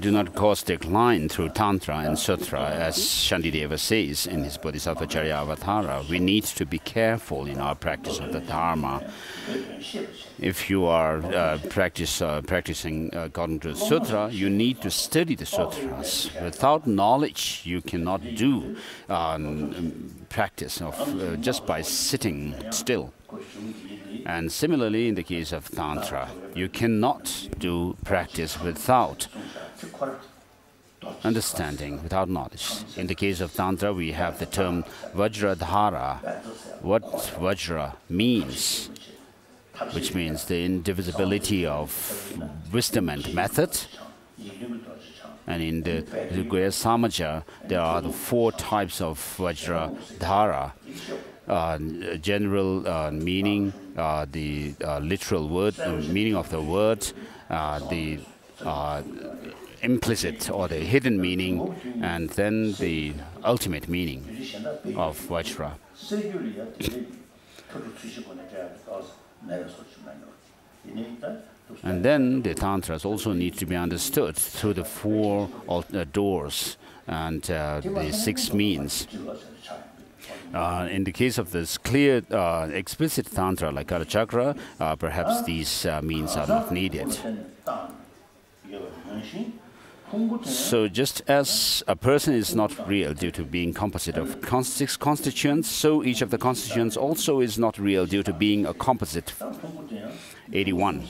Do not cause decline through Tantra and Sutra, as Shantideva says in his Bodhisattva Charyavatara. We need to be careful in our practice of the Dharma. If you are practicing according to the Sutra, you need to study the Sutras. Without knowledge, you cannot do practice of just by sitting still. And similarly, in the case of Tantra, you cannot do practice without understanding, without knowledge. In the case of Tantra, we have the term Vajradhara. What Vajra means, which means the indivisibility of wisdom and method. And in the Guya Samaja, there are the 4 types of Vajradhara. General meaning, the literal word, meaning of the word, the implicit or the hidden meaning, and then the ultimate meaning of Vajra. And then the Tantras also need to be understood through the 4 doors and the 6 means. In the case of this clear, explicit Tantra like Kalachakra, perhaps these means are not needed. So just as a person is not real due to being composite of 6 constituents, so each of the constituents also is not real due to being a composite 81.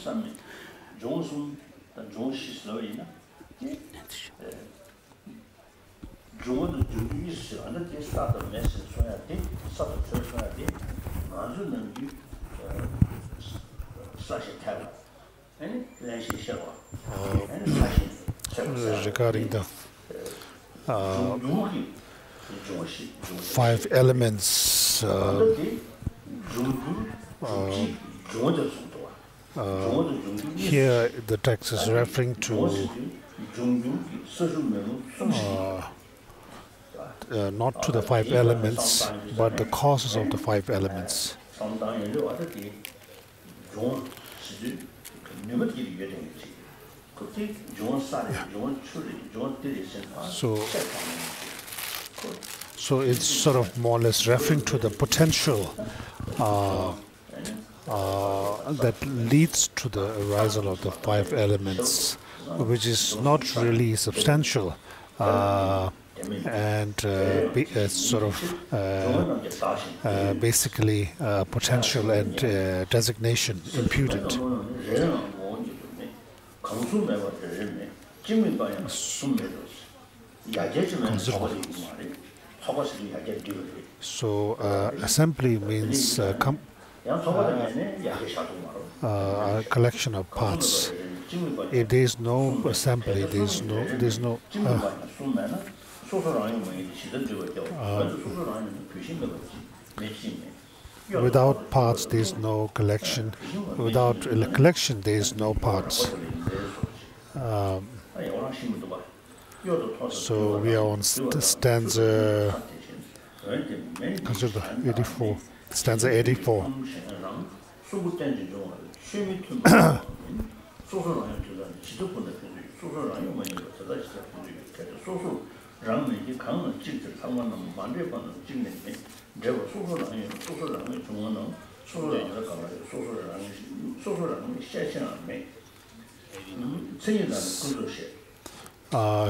Regarding the 5 elements, here the text is referring to not to the 5 elements, but the causes of the 5 elements. So it's sort of more or less referring to the potential that leads to the arisal of the 5 elements, which is not really substantial. And sort of basically potential and designation imputed. So assembly means a collection of parts. If there is no assembly, there is no without parts, there is no collection. Without collection, there is no parts. So we are on stanza 84. Stanza 84.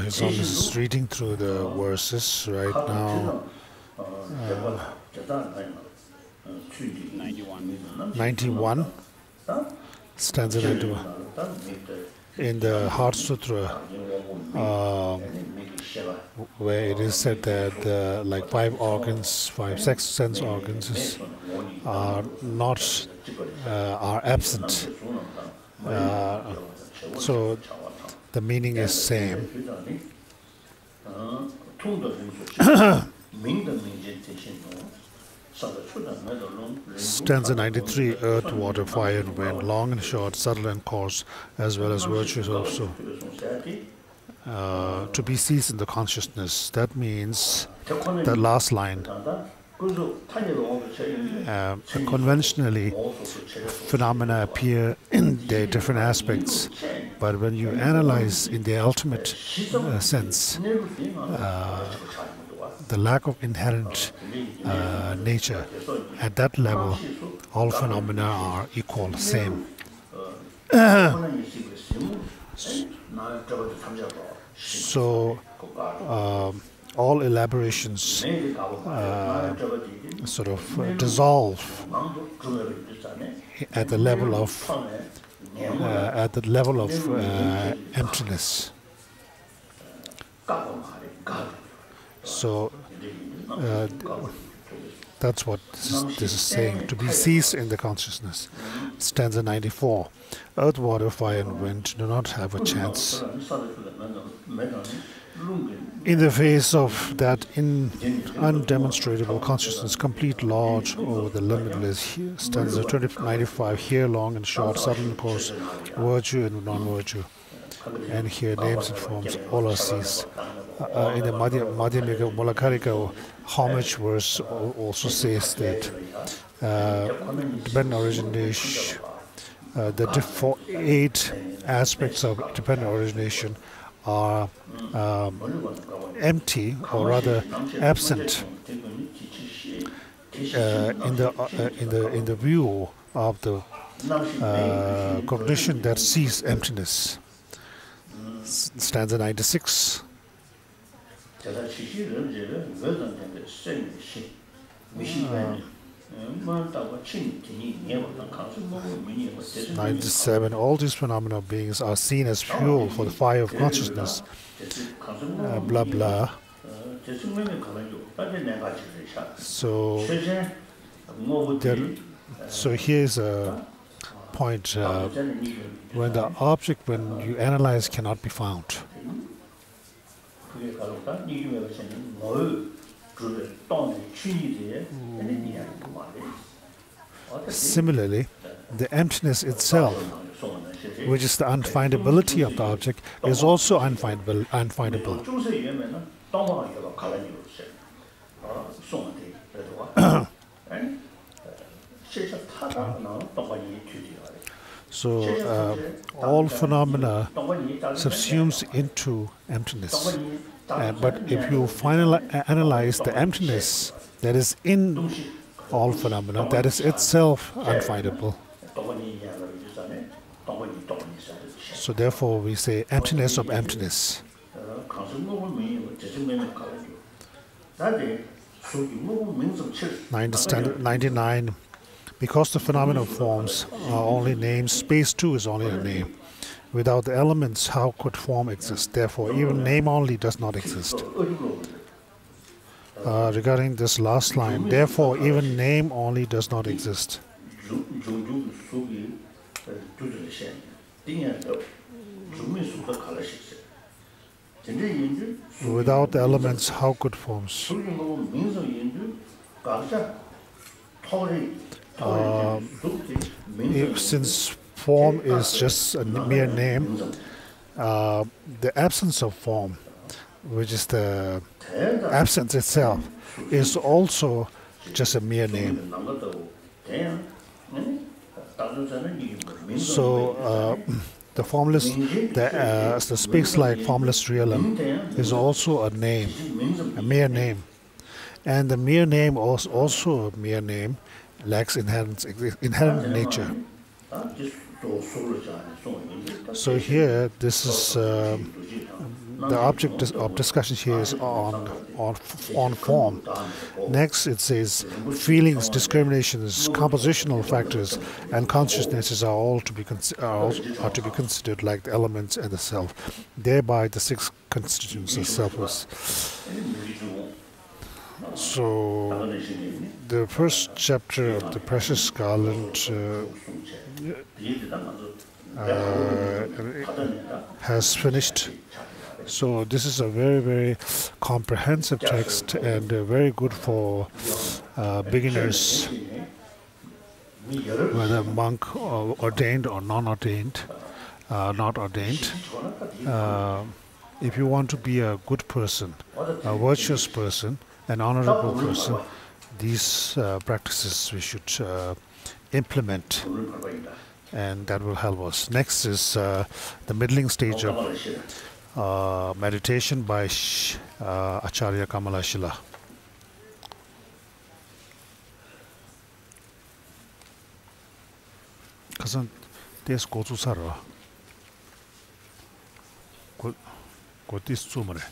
He's almost reading through the verses right now. 91. Stanza 91. in the Heart Sutra, where it is said that like 5 organs, 5 sense organs are not are absent. So the meaning is same. Stanza 93, earth, water, fire and wind, long and short, subtle and coarse, as well as virtues also. To be seized in the consciousness, that means the last line. Conventionally, phenomena appear in their different aspects, but when you analyze in the ultimate sense, the lack of inherent nature, at that level, all phenomena are equal, same. So, all elaborations sort of dissolve at the level of emptiness. So that's what this is saying, to be seized in the consciousness. Stanza 94. Earth, water, fire and wind do not have a chance in the face of that undemonstrable consciousness, complete lodge over the limitless. Stanza 95. Here, long and short, subtle and coarse, virtue and non-virtue. And here names and forms, all are seized. In the Madhyamaka Mulakarika homage verse also says that dependent origination, the 8 aspects of dependent origination are empty, or rather absent, in the view of the cognition that sees emptiness. Stanza 96. 97. All these phenomena of beings are seen as fuel for the fire of consciousness. Blah blah. So here's a point when the object, when you analyze, cannot be found. Similarly, the emptiness itself, which is the unfindability of the object, is also unfindable. So all phenomena subsumes into emptiness. But if you analyze the emptiness that is in all phenomena, that is itself unfindable. So therefore we say emptiness of emptiness. 99. Because the phenomena of forms are only names, space too is only a name. Without the elements, how could form exist? Therefore, even name only does not exist. Regarding this last line, therefore, even name only does not exist. Without the elements, how could forms? Since form is just a mere name, the absence of form, which is the absence itself, is also just a mere name. So the formless, the space-like formless realm is also a name, a mere name. And the mere name is also a mere name, lacks inherent nature. So here, this is the object of discussion here is on form. Next, it says feelings, discriminations, compositional factors, and consciousnesses are all to be considered like the elements and the self. Thereby, the six constituents are selfless. So, the first chapter of the Precious Garland has finished. So this is a very, very comprehensive text and very good for beginners, whether monk or ordained or non-ordained, not ordained. If you want to be a good person, a virtuous person, an honorable person, these practices we should implement, and that will help us. Next is the middling stage of meditation by Acharya Kamalashila. Kasan tes gozu sarwa. Gotis tsumare.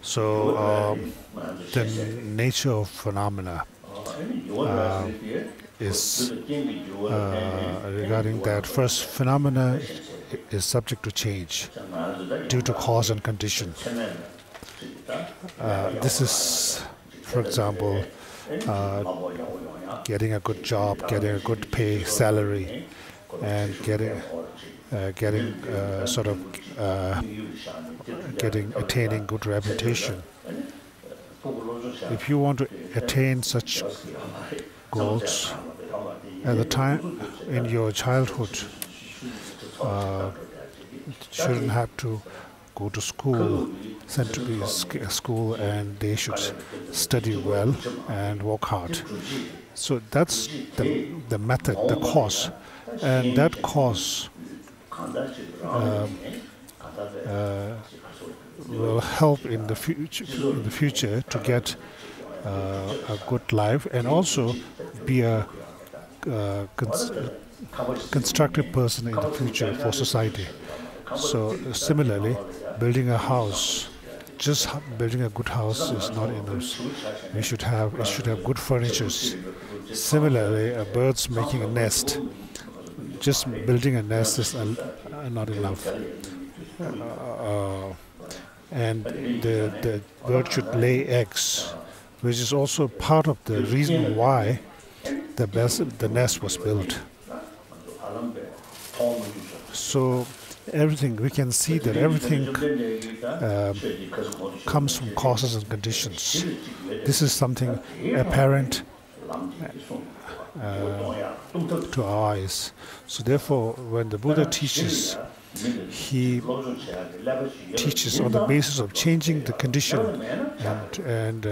So the nature of phenomena is regarding that first phenomena is subject to change due to cause and condition. This is, for example, getting a good job, getting a good pay, salary, and attaining good reputation. If you want to attain such goals at the time in your childhood, shouldn't have to go to school, sent to be school, and they should study well and work hard. So that's the method, the cause, and that cause will help in the future to get a good life and also be a constructive person in the future for society. So similarly, building a house, just building a good house is not enough. It should have good furniture. Similarly, a bird's making a nest. Just building a nest is not enough. And the bird should lay eggs, which is also part of the reason why the nest was built. So everything, we can see that everything comes from causes and conditions. This is something apparent to our eyes. So therefore, when the Buddha teaches, he teaches on the basis of changing the condition and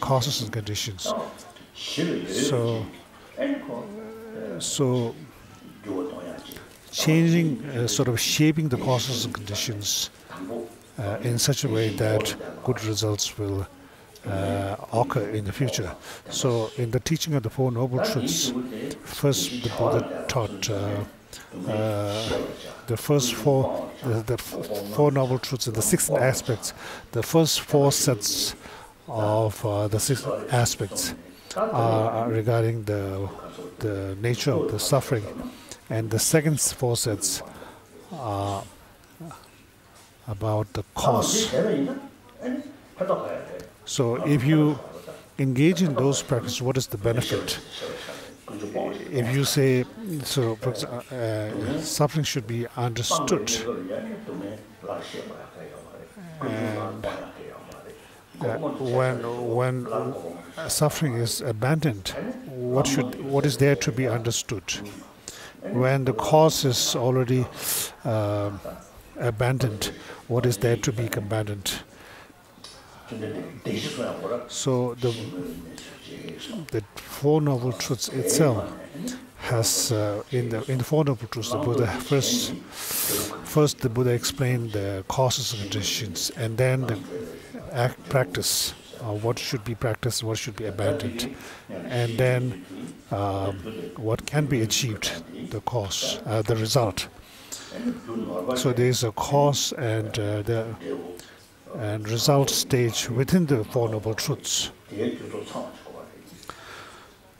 causes and conditions. So changing, sort of shaping the causes and conditions in such a way that good results will occur in the future. So in the teaching of the Four Noble Truths, first the Buddha taught the first four Noble Truths and the 6 aspects. The first 4 sets of the 6 aspects are regarding the nature of the suffering, and the second 4 sets are about the cause. So if you engage in those practices, what is the benefit? If you say, so for example, suffering should be understood, and when suffering is abandoned, what is there to be understood? When the cause is already abandoned, what is there to be abandoned? So the Four Noble Truths itself has in the Four Noble Truths, the Buddha first the Buddha explained the causes and conditions, and then the practice what should be practiced, what should be abandoned, and then what can be achieved, the cause, the result. So there is a cause and the result stage within the Four Noble Truths.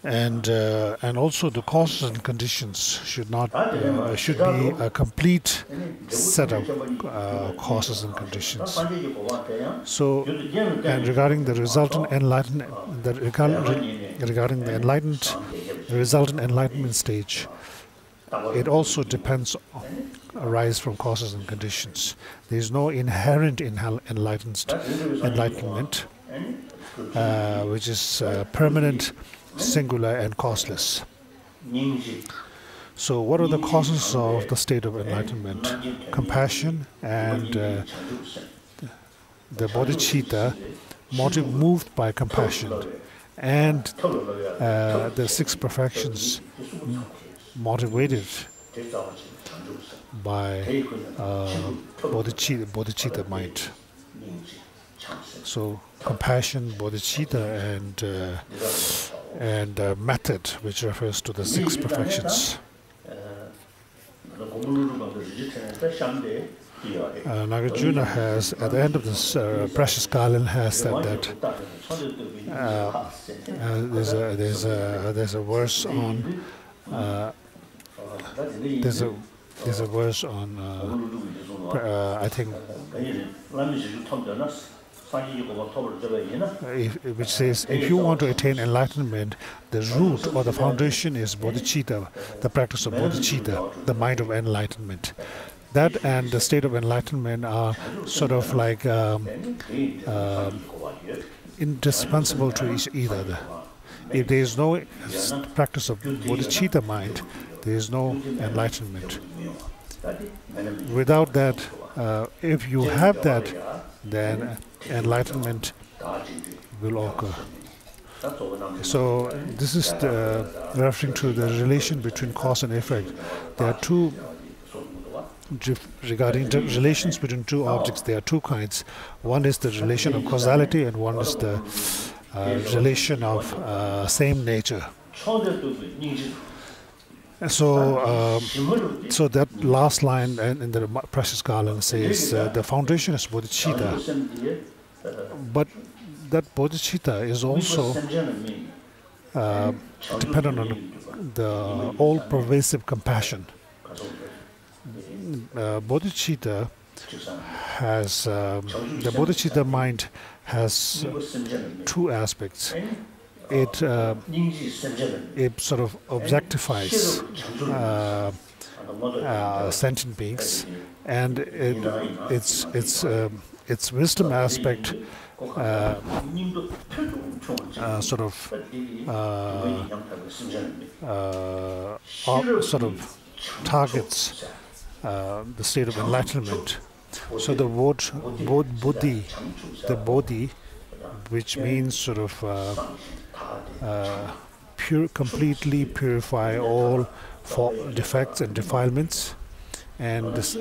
And also the causes and conditions should not should be a complete set of causes and conditions. So, and regarding the resultant enlightenment, regarding the resultant enlightenment stage, it also depends arise from causes and conditions. There is no inherent enlightenment, which is permanent, singular and causeless. So what are the causes of the state of enlightenment? Compassion and the bodhicitta, moved by compassion, and the six perfections motivated by bodhicitta mind. So compassion, bodhicitta, and method, which refers to the six perfections. Nagarjuna has, at the end of this Precious Garland, has said that there's a verse on there's a verse on I think which says, if you want to attain enlightenment, the root or the foundation is bodhicitta, the practice of bodhicitta, the mind of enlightenment. That and the state of enlightenment are sort of like indispensable to each other. If there is no practice of bodhicitta mind, there is no enlightenment. Without that, if you have that, then enlightenment will occur. So this is referring to the relation between cause and effect. There are two, regarding the relations between two objects, there are two kinds. One is the relation of causality, and one is the relation of same nature. So, so that last line in the Precious Garland says the foundation is bodhicitta, but that bodhicitta is also dependent on the all-pervasive compassion. Bodhicitta has the bodhicitta mind has two aspects. It sort of objectifies sentient beings, and its wisdom aspect sort of targets the state of enlightenment. So the word bodhi, the bodhi, which means sort of completely purify all defects and defilements, and this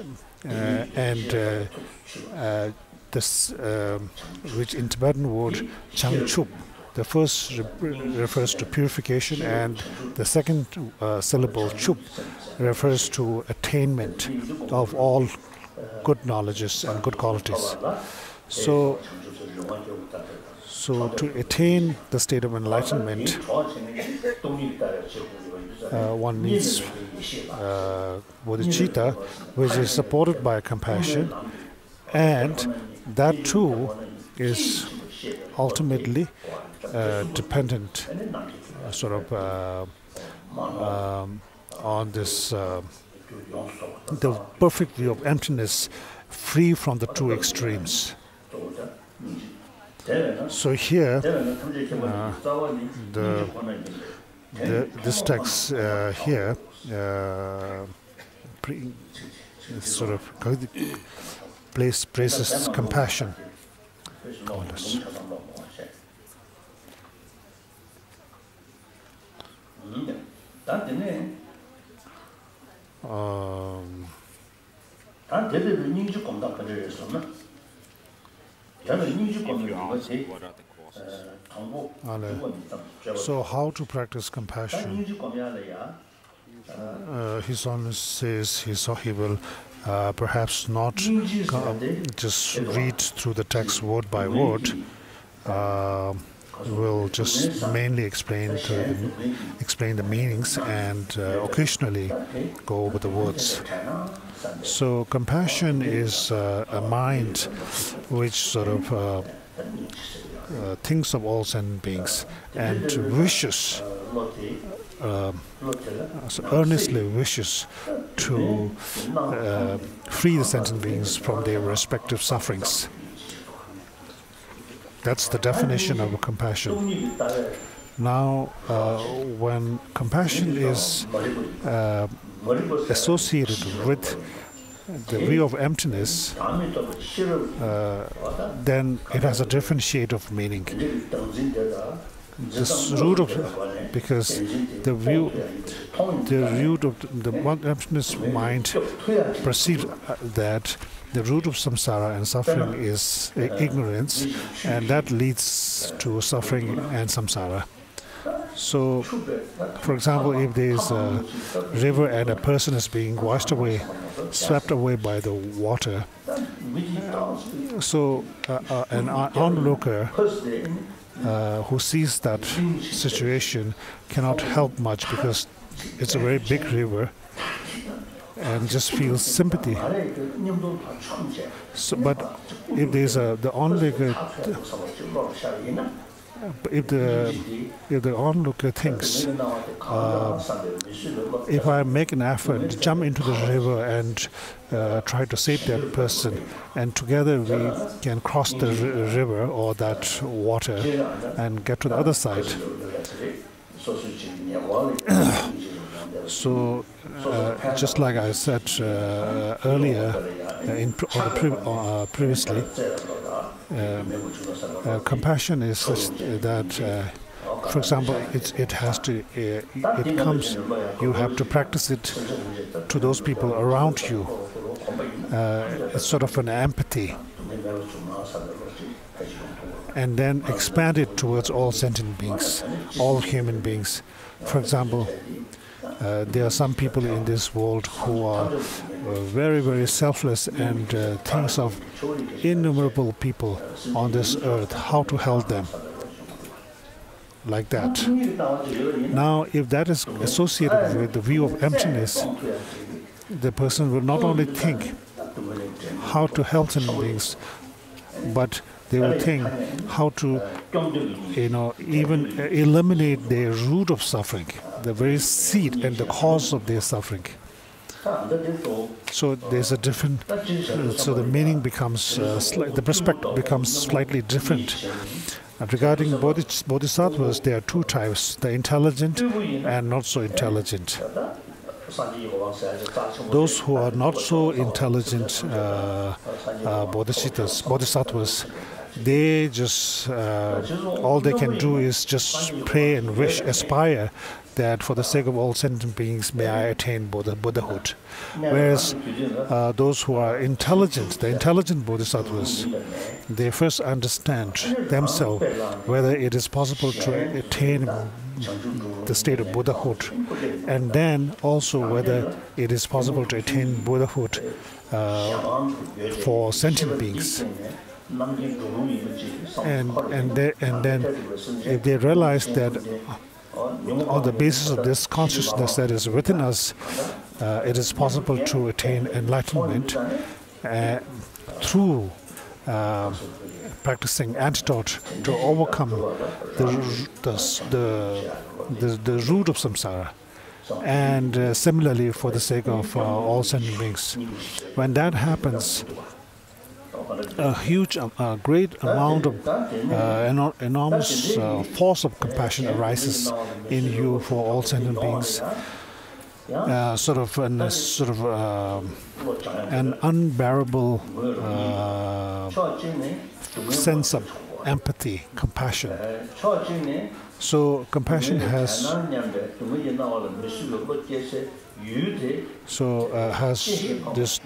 which in Tibetan word changchup. The first refers to purification, and the second syllable chup refers to attainment of all good knowledges and good qualities. So to attain the state of enlightenment, one needs bodhicitta, which is supported by compassion, and that too is ultimately dependent on this the perfect view of emptiness, free from the two extremes. So here, this text here sort of praises compassion. If you ask what are the causes So how to practice compassion? His Holiness says he will perhaps not just read through the text word by word. Will just mainly explain the meanings and occasionally go over the words. So compassion is a mind which sort of thinks of all sentient beings and wishes, earnestly wishes to free the sentient beings from their respective sufferings. That's the definition of compassion. Now, when compassion is associated with the view of emptiness, then it has a different shade of meaning. This root of, because the root of the emptiness mind perceives that the root of samsara and suffering is ignorance, and that leads to suffering and samsara. So, for example, if there is a river and a person is being washed away, swept away by the water, so an onlooker who sees that situation cannot help much because it's a very big river and just feels sympathy. So, but if there's the onlooker, if the onlooker thinks, if I make an effort to jump into the river and try to save that person, and together we can cross the river or that water and get to the other side. So, just like I said earlier, previously, compassion is such that, for example, you have to practice it to those people around you. It's sort of an empathy, and then expand it towards all sentient beings, all human beings. For example, there are some people in this world who are very, very selfless and thinks of innumerable people on this earth, how to help them, like that. Now, if that is associated with the view of emptiness, the person will not only think how to help sentient beings, but they will think how to, even eliminate their root of suffering, the very seed and the cause of their suffering. So there's a different. So the meaning becomes, the perspective becomes slightly different. Regarding bodhisattvas, there are two types: the intelligent and not so intelligent. Those who are not so intelligent bodhisattvas, they just all they can do is just pray and wish, aspire that for the sake of all sentient beings may I attain Buddhahood. Whereas those who are intelligent, the intelligent bodhisattvas, they first understand themselves whether it is possible to attain the state of Buddhahood, and then also whether it is possible to attain Buddhahood for sentient beings. And then if they realize that on the basis of this consciousness that is within us, it is possible to attain enlightenment through practicing antidote to overcome the root of samsara, and similarly for the sake of all sentient beings. When that happens, a great amount of enormous force of compassion arises in you for all sentient beings. Sort of an unbearable sense of empathy, compassion. So compassion has these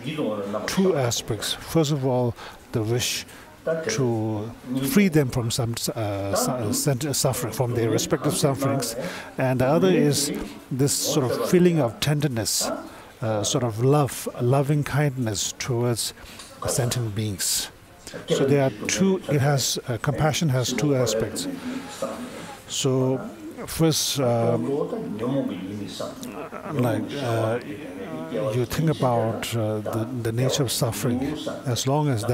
two aspects. First of all, the wish to free them from some suffering, from their respective sufferings, and the other is this sort of feeling of tenderness, sort of loving kindness towards sentient beings. So there are two. It has compassion has two aspects. So first, you think about the nature of suffering. As long as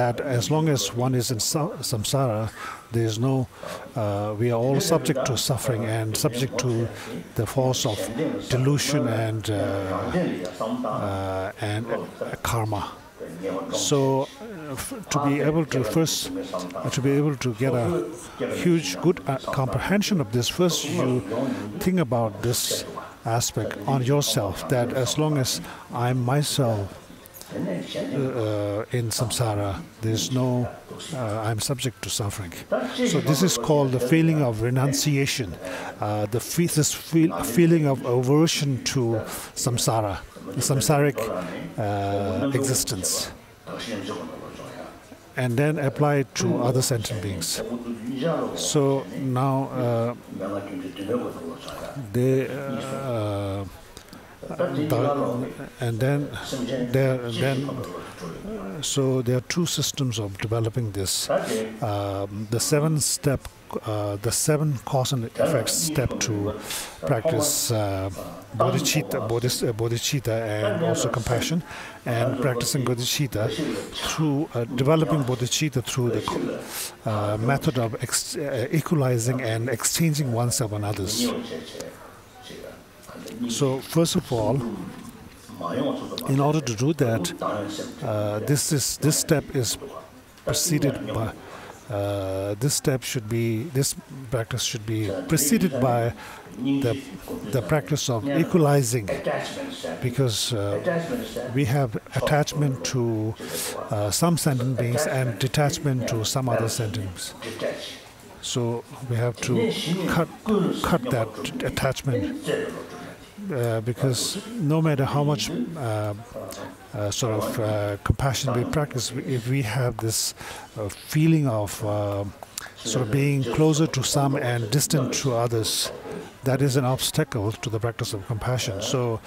one is in samsara, there is no. We are all subject to suffering and subject to the force of delusion and karma. So, to be able to get a huge, good comprehension of this, first you think about this aspect on yourself, that as long as I'm myself in samsara, there's no, I'm subject to suffering. So this is called the feeling of renunciation, this feeling of aversion to samsara, the samsaric existence, and then apply it to other sentient beings. So now so there are two systems of developing this. The seven cause and effects step to practice bodhicitta and also compassion, and practicing bodhicitta through developing bodhicitta through the method of equalizing and exchanging oneself and others. So first of all, in order to do that, this step is preceded by this practice should be preceded by the practice of equalizing, because we have attachment to some sentient beings and detachment to some other sentient beings. So we have to cut that attachment, because no matter how much compassion we practice, if we have this feeling of sort of being closer to some and distant to others, that is an obstacle to the practice of compassion. So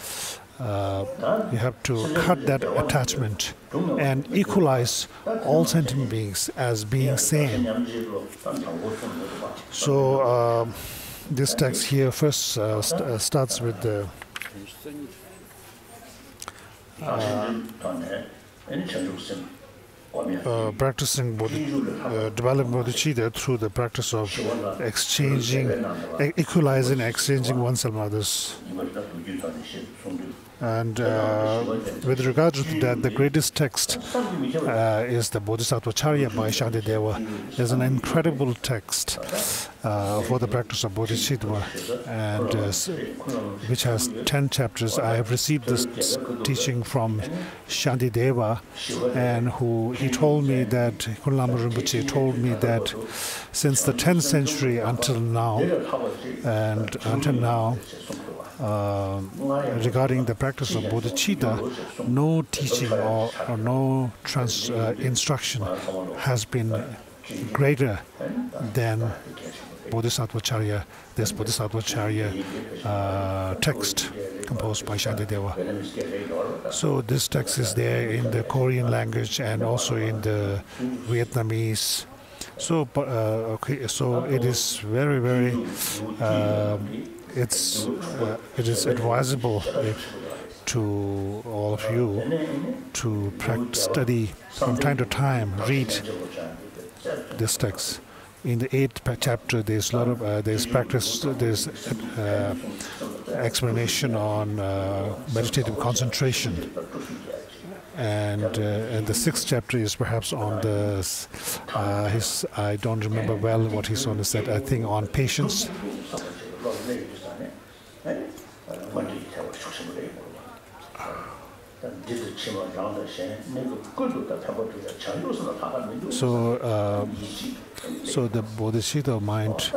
you have to cut that attachment and equalize all sentient beings as being same. So this text here first starts with the practicing developing bodhicitta through the practice of equalizing, exchanging oneself and others. And with regard to that, the greatest text is the Bodhisattva Charya by Shantideva. It's an incredible text for the practice of bodhicitta, and which has 10 chapters. I have received this teaching from Shantideva, and he told me that, Kunlama Rinpoche told me that since the 10th century until now, regarding the practice of bodhicitta, no teaching or no instruction has been greater than Bodhisattva Charya, this Bodhisattva Charya text composed by Shantideva. So this text is there in the Korean language and also in the Vietnamese. So, so it is very, very. It is advisable to all of you to study from time to time, read this text. In the 8th chapter, there's a lot of there's explanation on meditative concentration, and the 6th chapter is perhaps on the I don't remember well what his on said. I think on patience. So the bodhicitta mind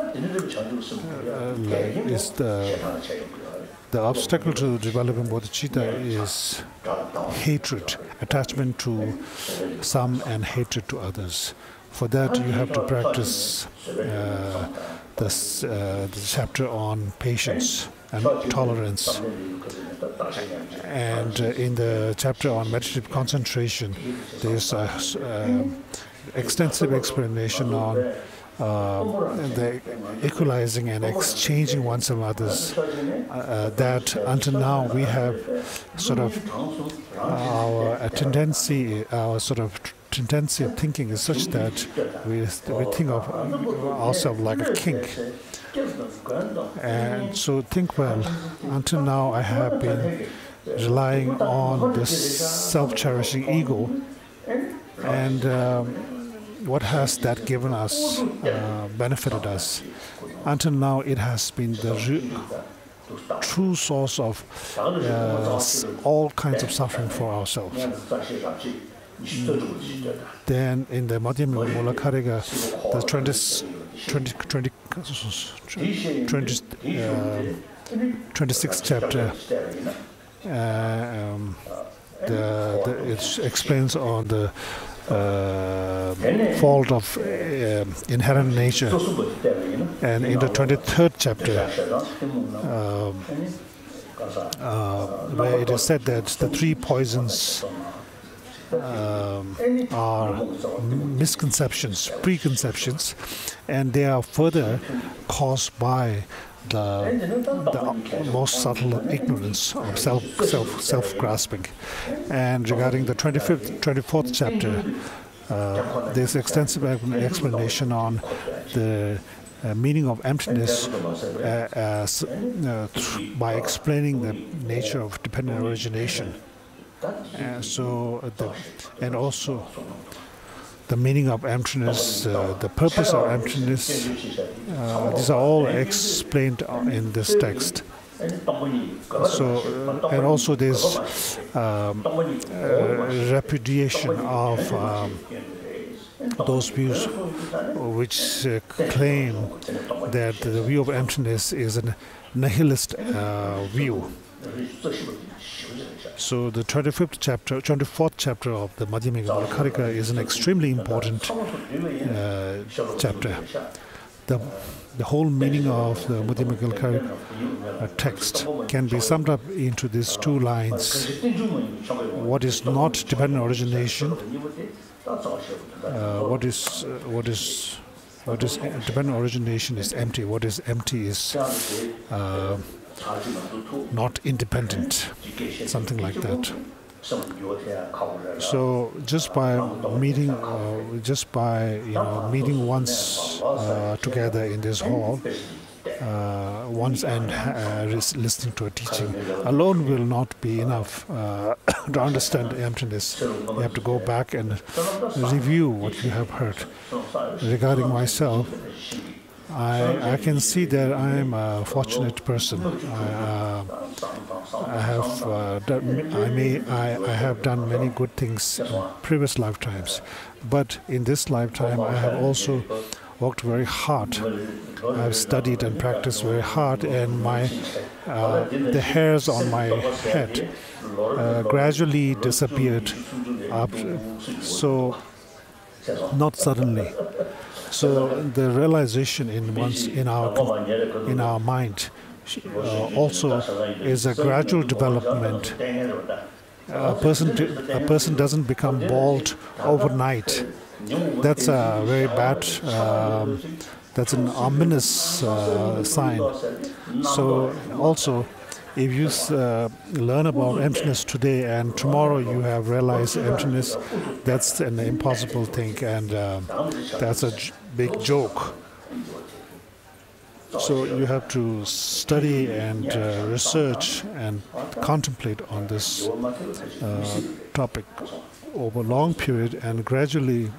is the obstacle to developing bodhicitta is hatred, attachment to some and hatred to others. For that, you have to practice the chapter on patience and tolerance. And in the chapter on meditative concentration, there's extensive explanation on the equalizing and exchanging ones and others. That until now we have sort of our tendency of thinking is such that we think of ourselves like a king. And so think well, until now I have been relying on the self-cherishing ego, and what has that given us, benefited us? Until now it has been the true source of all kinds of suffering for ourselves. Then in the Madhyamaka Mulakarika, the 26th chapter, it explains on the fault of inherent nature. And in the 23rd chapter, where it is said that the three poisons are misconceptions, preconceptions, and they are further caused by the most subtle ignorance of self-grasping. And regarding the 24th chapter, there's extensive explanation on the meaning of emptiness by explaining the nature of dependent origination. And also the meaning of emptiness, the purpose of emptiness, these are all explained in this text. So, and also there's repudiation of those views which claim that the view of emptiness is a nihilist view. So the 24th chapter of the Madhyamaka Mulakarika is an extremely important chapter. The whole meaning of the Madhyamaka Mulakarika text can be summed up into these two lines. What is not dependent origination? What is dependent origination is empty. What is empty is not independent, something like that. So just by meeting, meeting once together in this hall, once and listening to a teaching alone will not be enough to understand emptiness. You have to go back and review what you have heard. Regarding myself, I can see that I am a fortunate person. I have done many good things in previous lifetimes, but in this lifetime I have also worked very hard. I have studied and practiced very hard, and the hairs on my head gradually disappeared. So not suddenly. So the realization in our mind also is a gradual development. A person doesn't become bald overnight. That's a very bad. That's an ominous sign. So also, if you learn about emptiness today and tomorrow you have realized emptiness, that's an impossible thing, and that's a big joke. So you have to study and research and contemplate on this topic over a long period, and gradually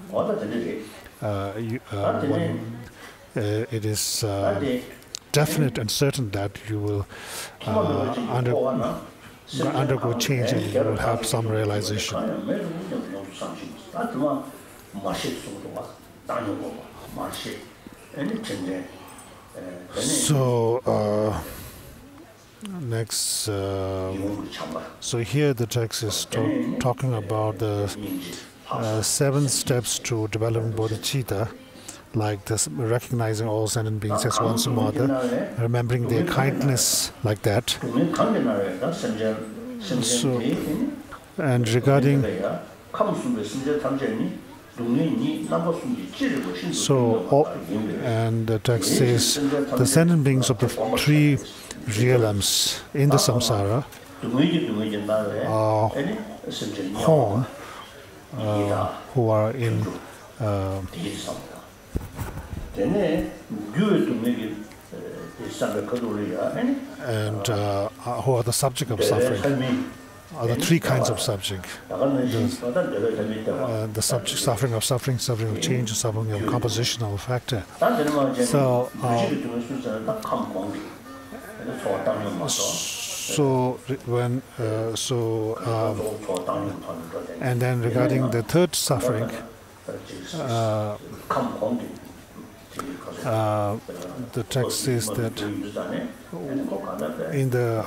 when it is definite and certain that you will undergo change and you will have some realization. So next, so here the text is talking about 7 steps to developing bodhicitta, like this, recognizing all sentient beings as one mother, remembering their kindness, like that. So, and regarding and the text says the sentient beings of the 3 realms in the samsara are home, who are in and who are the subject of suffering. Are the 3 kinds of subject: the subject suffering of suffering, suffering of change, suffering of composition of a factor. And then regarding the 3rd suffering, the text says that in the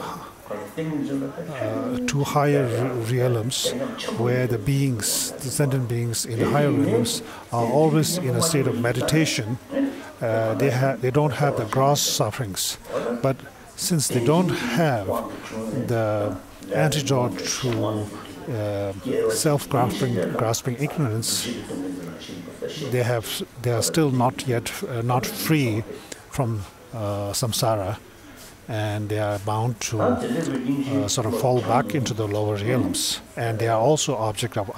2 higher realms, where the beings, the sentient beings in the higher realms, are always in a state of meditation, they don't have the gross sufferings. But since they don't have the antidote to self-grasping ignorance, they are still not yet not free from samsara, and they are bound to sort of fall back into the lower realms, and they are also object of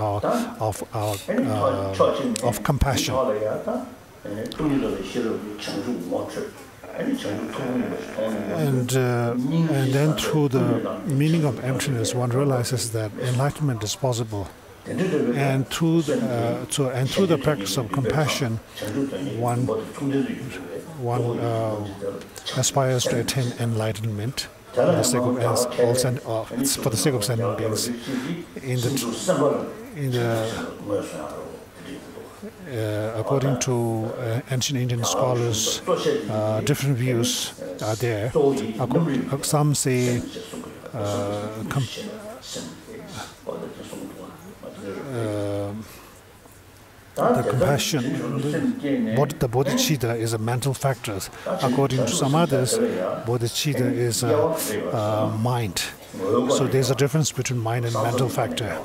compassion. And then through the meaning of emptiness, one realizes that enlightenment is possible, and through the practice of compassion, one aspires to attain enlightenment for the sake of sentient beings. According to ancient Indian scholars, different views are there. Some say the compassion, the bodhicitta is a mental factor. According to some others, bodhicitta is a mind. So there's a difference between mind and mental factor.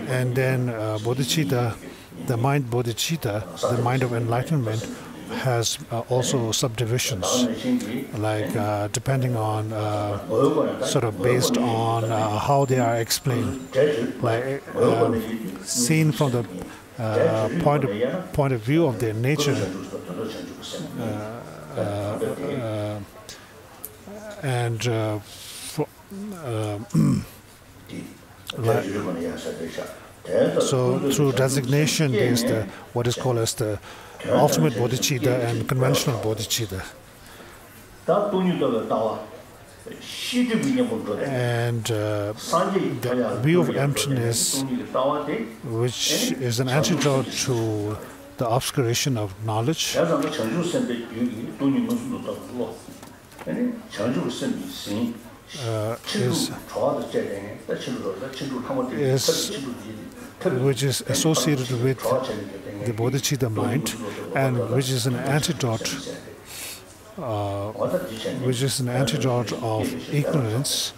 And then bodhicitta, the mind bodhicitta, the mind of enlightenment, has also subdivisions, like depending on sort of based on how they are explained, like seen from the point of view of their nature, and so through designation is what is called as the ultimate bodhicitta and conventional bodhicitta. And the view of emptiness, which is an antidote to the obscuration of knowledge, which is associated with the bodhicitta mind, and which is an antidote of ignorance.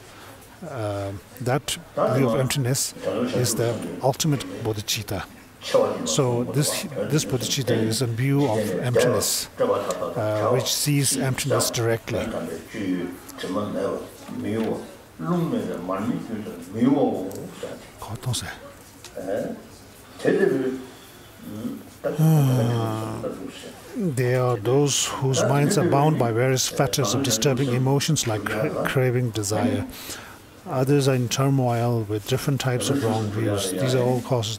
That view of emptiness is the ultimate bodhicitta. So this bodhicitta is a view of emptiness, which sees emptiness directly. There are those whose minds are bound by various fetters of disturbing emotions like craving, desire. Others are in turmoil with different types of wrong views. These are all causes.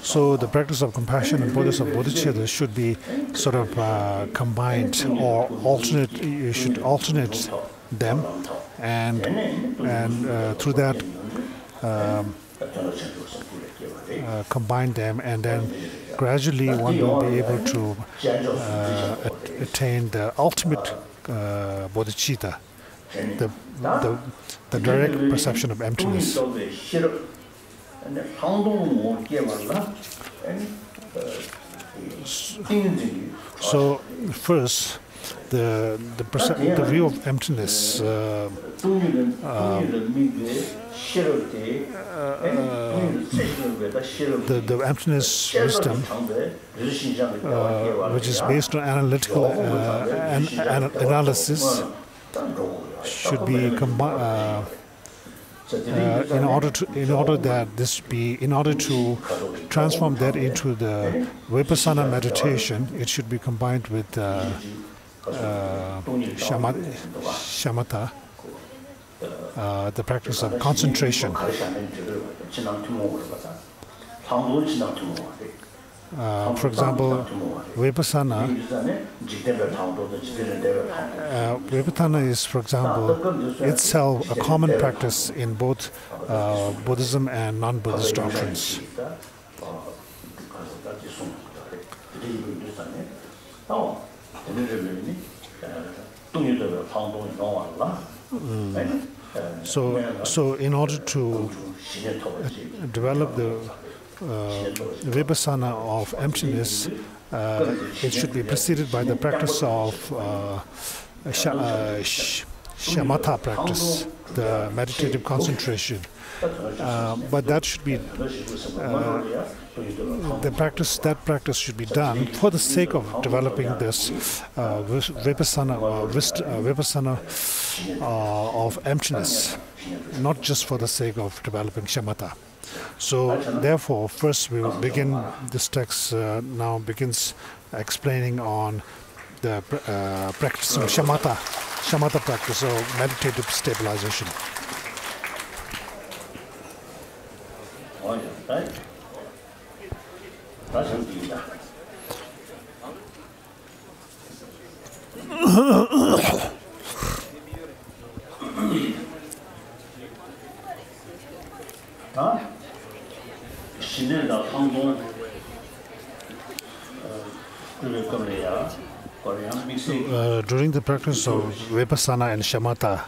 So the practice of compassion and practice of bodhicitta should be sort of combined or alternate. You should alternate them, and through that combine them, and then gradually one will be able to attain the ultimate bodhicitta, the direct perception of emptiness. So first, the view of emptiness, the emptiness wisdom, which is based on analytical analysis, should be combined. In order to transform that into the vipassana meditation, it should be combined with shamatha, the practice of concentration. For example, vipassana is, for example, itself a common practice in both Buddhism and non-Buddhist doctrines. So in order to develop the vipassana of emptiness, it should be preceded by the practice of shamatha practice, the meditative concentration. But that should be that practice should be done for the sake of developing this vipassana of emptiness, not just for the sake of developing shamatha. So therefore, first we will begin, this text now begins explaining on the practice of shamatha practice, or meditative stabilization. During the practice of vipassana and shamatha,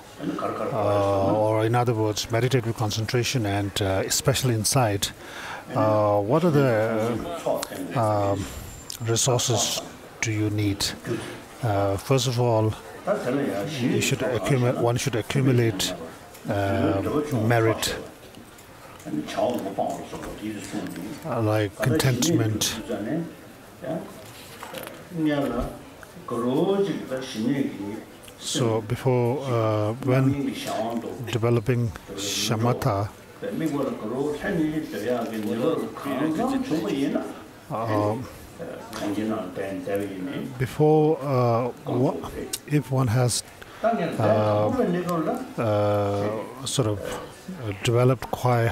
or in other words, meditative concentration and especially insight, what are the resources do you need? First of all, one should accumulate merit, like contentment. So before, when developing shamatha, if one has sort of developed quite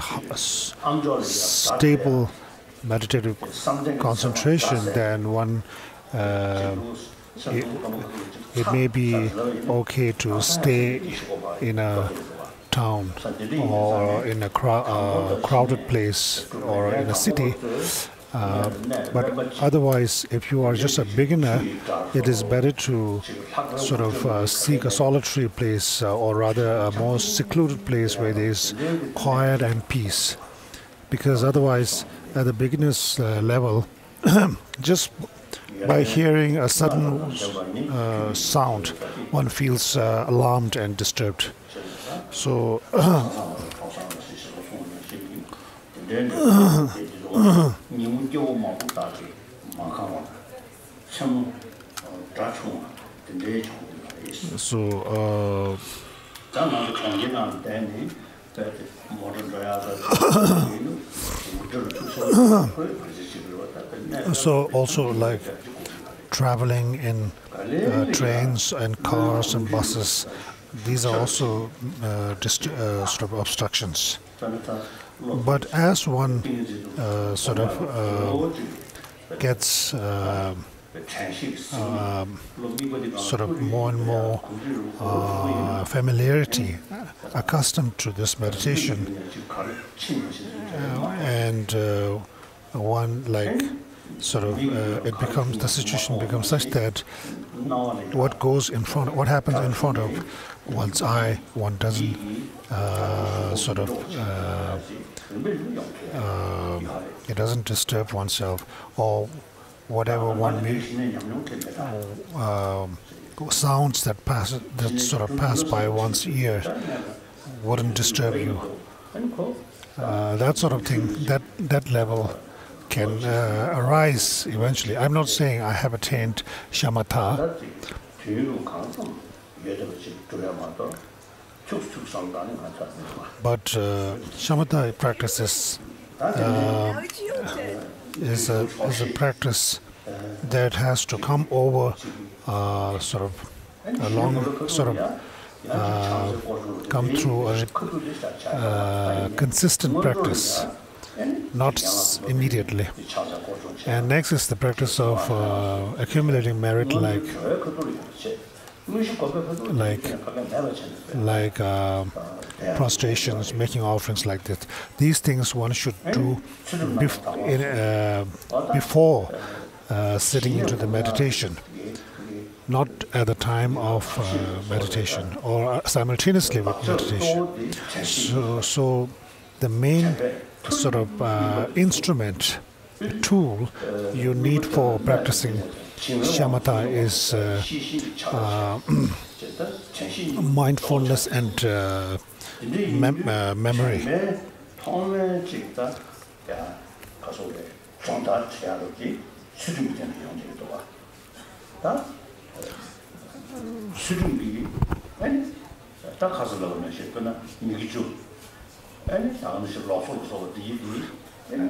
stable meditative concentration, then one it may be okay to stay in a town or in a crowded place or in a city. But otherwise, if you are just a beginner, it is better to sort of seek a solitary place, or rather a more secluded place where there is quiet and peace. Because otherwise, at the beginner's level, just by hearing a sudden sound, one feels alarmed and disturbed. So so also like traveling in trains and cars and buses, these are also sort of obstructions. But as one sort of gets sort of more and more familiarity, accustomed to this meditation, and one like sort of the situation becomes such that what happens in front of one's eye, one doesn't it doesn't disturb oneself, or whatever one may, sounds that sort of pass by one's ear wouldn't disturb you. That sort of thing, that level can arise eventually. I'm not saying I have attained shamatha, but shamatha practice is a practice that has to come over come through a consistent practice, not immediately. And next is the practice of accumulating merit, like prostrations, making offerings like that. These things one should do before sitting into the meditation, not at the time of meditation or simultaneously with meditation. So the main sort of instrument, tool you need for practicing shamatha is mindfulness and memory.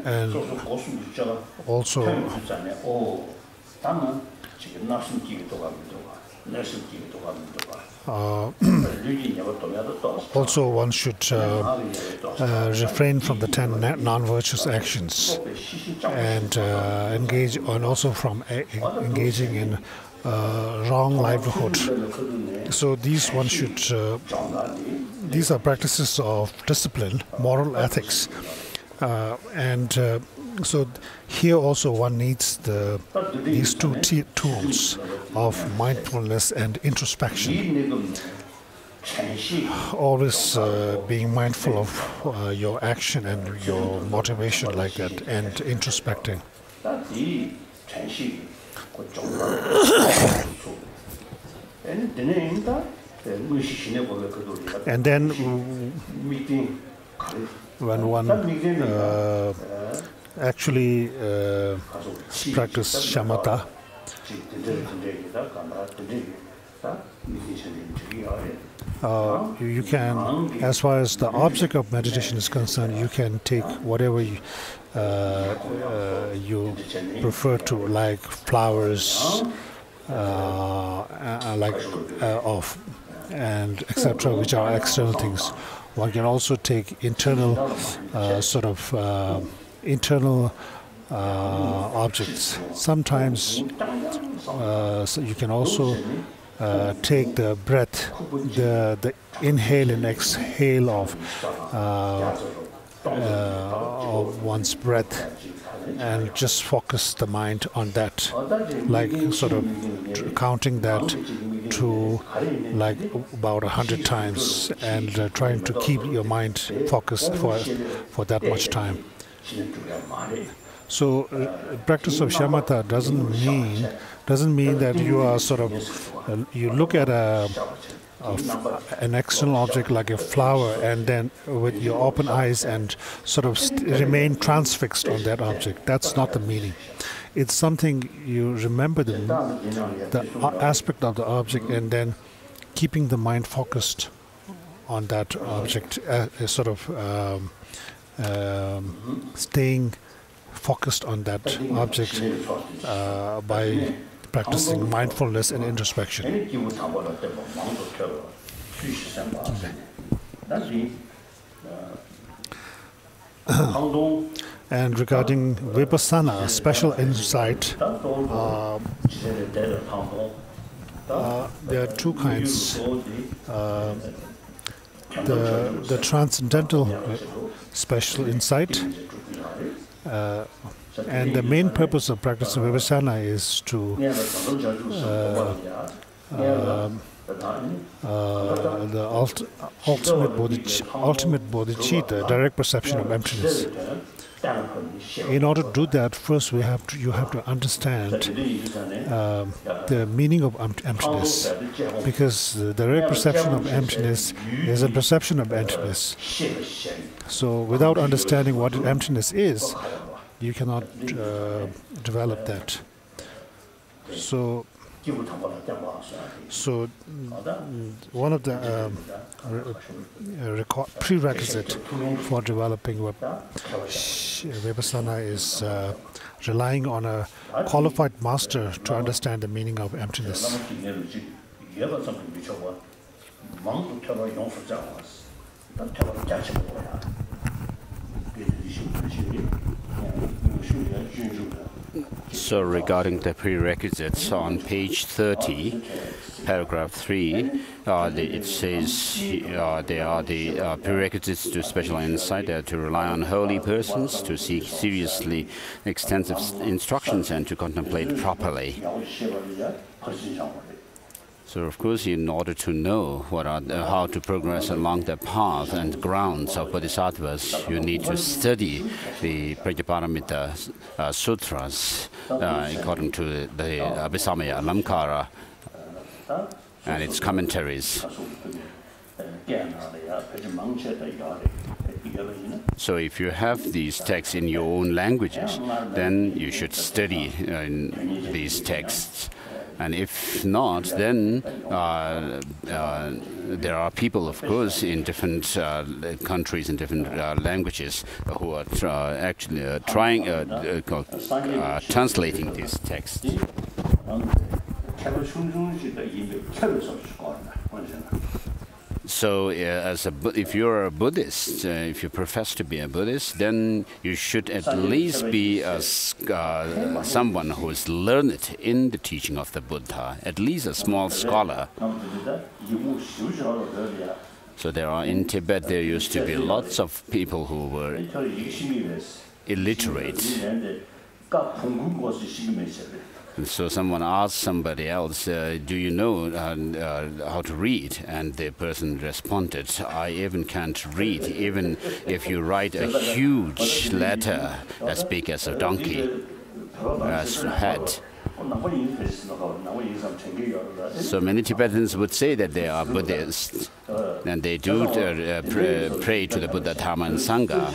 And also one should refrain from the 10 non-virtuous actions and engage, and also from engaging in wrong livelihood. So these are practices of discipline, moral ethics, so here also one needs these two tools of mindfulness and introspection. Always being mindful of your action and your motivation like that, and introspecting. And then when one actually practice shamatha, you can, as far as the object of meditation is concerned, you can take whatever you prefer to, like flowers, and etc., which are external things. One can also take internal internal objects. Sometimes so you can also take the breath, the inhale and exhale of one's breath, and just focus the mind on that, like sort of counting that to like about 100 times, and trying to keep your mind focused for that much time. So practice of shamatha doesn't mean that you are sort of you look at an external object like a flower, and then with your open eyes and sort of remain transfixed on that object. That's not the meaning. It's something you remember the aspect of the object, and then keeping the mind focused on that object, sort of staying focused on that object by practicing mindfulness and introspection. And regarding vipassana, special insight, there are two kinds. The transcendental special insight, And the main purpose of practicing Vipassana is to the ultimate bodhicitta, direct perception of emptiness. In order to do that, first you have to understand the meaning of emptiness, because the direct perception of emptiness is a perception of emptiness. So without understanding what emptiness is, you cannot develop that. So one of the prerequisite for developing Vipassana is relying on a qualified master to understand the meaning of emptiness. So regarding the prerequisites, on page 30, paragraph 3, it says they are the prerequisites to special insight. They are to rely on holy persons, to seek seriously extensive instructions, and to contemplate properly. So, of course, in order to know how to progress along the path and grounds of Bodhisattvas, you need to study the Prajnaparamita Sutras according to the Abhisamaya Alamkara and its commentaries. So if you have these texts in your own languages, then you should study these texts. And if not, then there are people, of course, in different countries and different languages who are actually translating these texts. So, if you're a Buddhist, if you profess to be a Buddhist, then you should at least be someone who is learned in the teaching of the Buddha, at least a small scholar. So in Tibet, there used to be lots of people who were illiterate. And so someone asked somebody else, do you know how to read? And the person responded, I even can't read, even if you write a huge letter as big as a donkey, as a head. So many Tibetans would say that they are Buddhists, and they do pray to the Buddha, Dharma, and Sangha.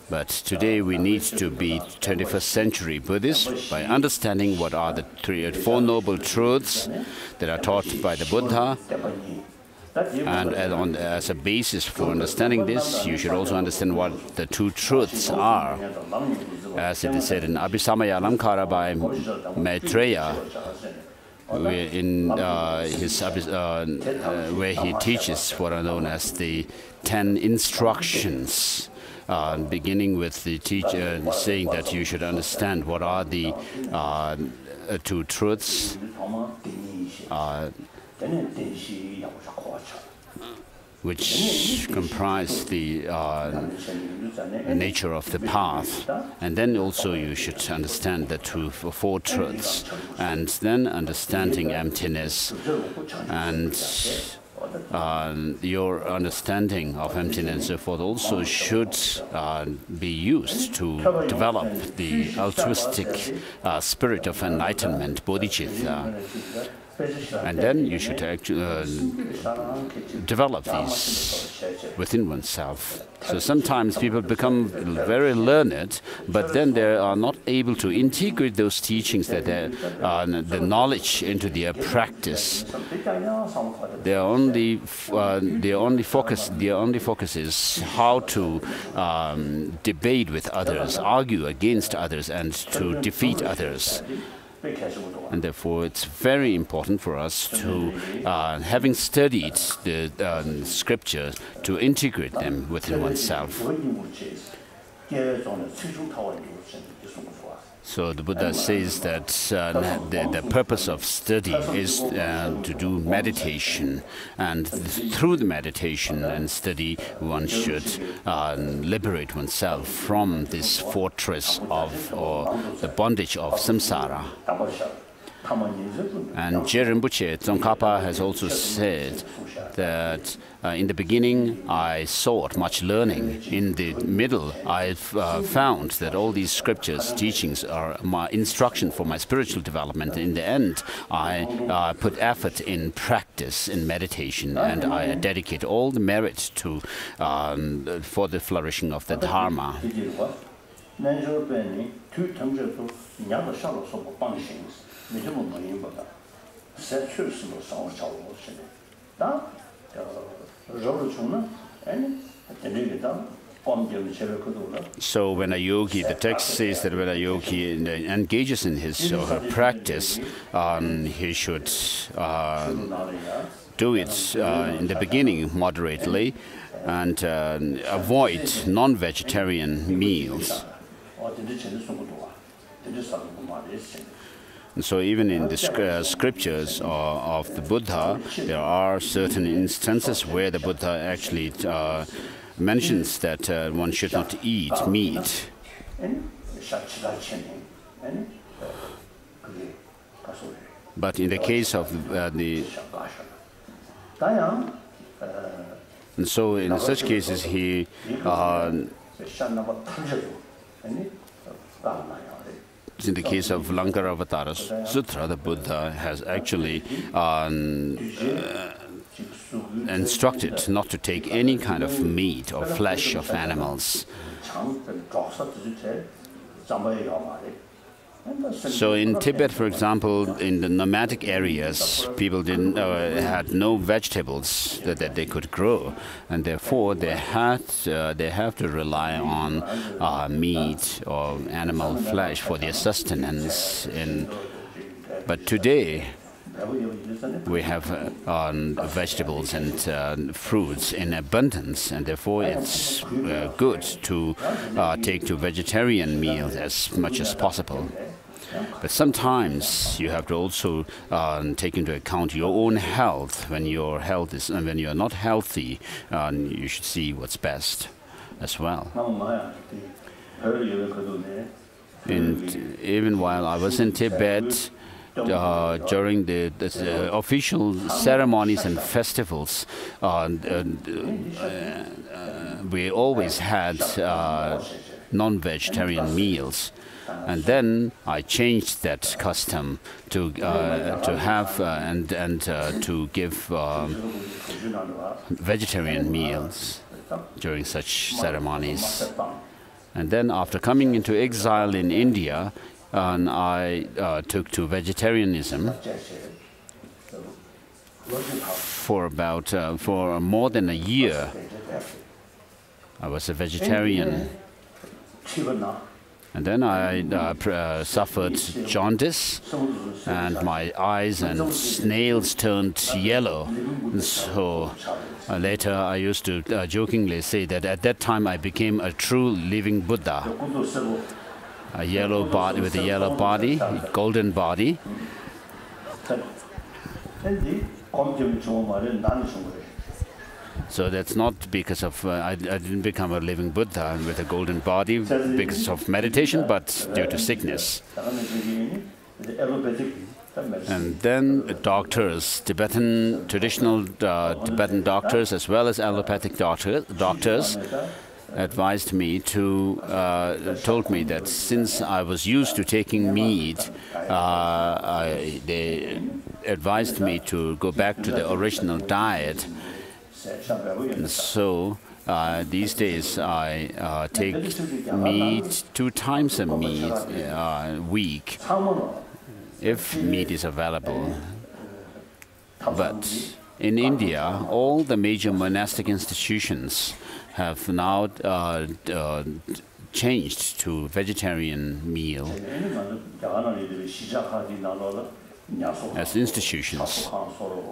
But today we need to be 21st century Buddhists by understanding what are the Four Noble Truths that are taught by the Buddha. And as a basis for understanding this, you should also understand what the two truths are. As it is said in Abhisamaya Alamkara by Maitreya, where he teaches what are known as the 10 instructions. Beginning with the teacher saying that you should understand what are the two truths, which comprise the nature of the path. And then also you should understand the four truths, and then understanding emptiness. And your understanding of emptiness and so forth also should be used to develop the altruistic spirit of enlightenment, bodhicitta. And then you should actually develop these within oneself. So sometimes people become very learned, but then they are not able to integrate those teachings, that the knowledge into their practice. Their only focus is how to debate with others, argue against others, and to defeat others. And therefore, it's very important for us to, having studied the scriptures, to integrate them within oneself. So the Buddha says that the purpose of study is to do meditation, and through the meditation and study one should liberate oneself from this fortress of, or the bondage of samsara. And Je Rinpoche Tsongkhapa has also said that in the beginning I sought much learning. In the middle I found that all these scriptures, teachings are my instruction for my spiritual development. In the end I put effort in practice, in meditation, and I dedicate all the merit to for the flourishing of the Dharma. So when a yogi, the text says that when a yogi engages in his or her practice, he should do it in the beginning moderately and avoid non-vegetarian meals. And so even in the scriptures of the Buddha, there are certain instances where the Buddha actually mentions that one should not eat meat. But in the case of and so in such cases he in the case of Lankavatara Sutra, the Buddha has actually instructed not to take any kind of meat or flesh of animals. So in Tibet, for example, in the nomadic areas, people had no vegetables that they could grow, and therefore they have to rely on meat or animal flesh for their sustenance. But today we have vegetables and fruits in abundance, and therefore it's good to take to vegetarian meals as much as possible. But sometimes you have to also take into account your own health. When your health is, when you are not healthy, you should see what's best as well. And even while I was in Tibet, during the official ceremonies and festivals, we always had non-vegetarian meals. And then I changed that custom to have and to give vegetarian meals during such ceremonies. And then after coming into exile in India, I took to vegetarianism for more than a year. I was a vegetarian. And then I suffered jaundice, and my eyes and nails turned yellow. And so later I used to jokingly say that at that time I became a true living Buddha. A yellow body with a yellow body, a golden body. So that's not because of, I didn't become a living Buddha with a golden body because of meditation, but due to sickness. And then doctors, traditional Tibetan doctors, as well as allopathic doctors, advised me to, told me that since I was used to taking meat, they advised me to go back to the original diet. And so these days I take meat 2 times a week, if meat is available. But in India, all the major monastic institutions have now changed to vegetarian meal. as institutions.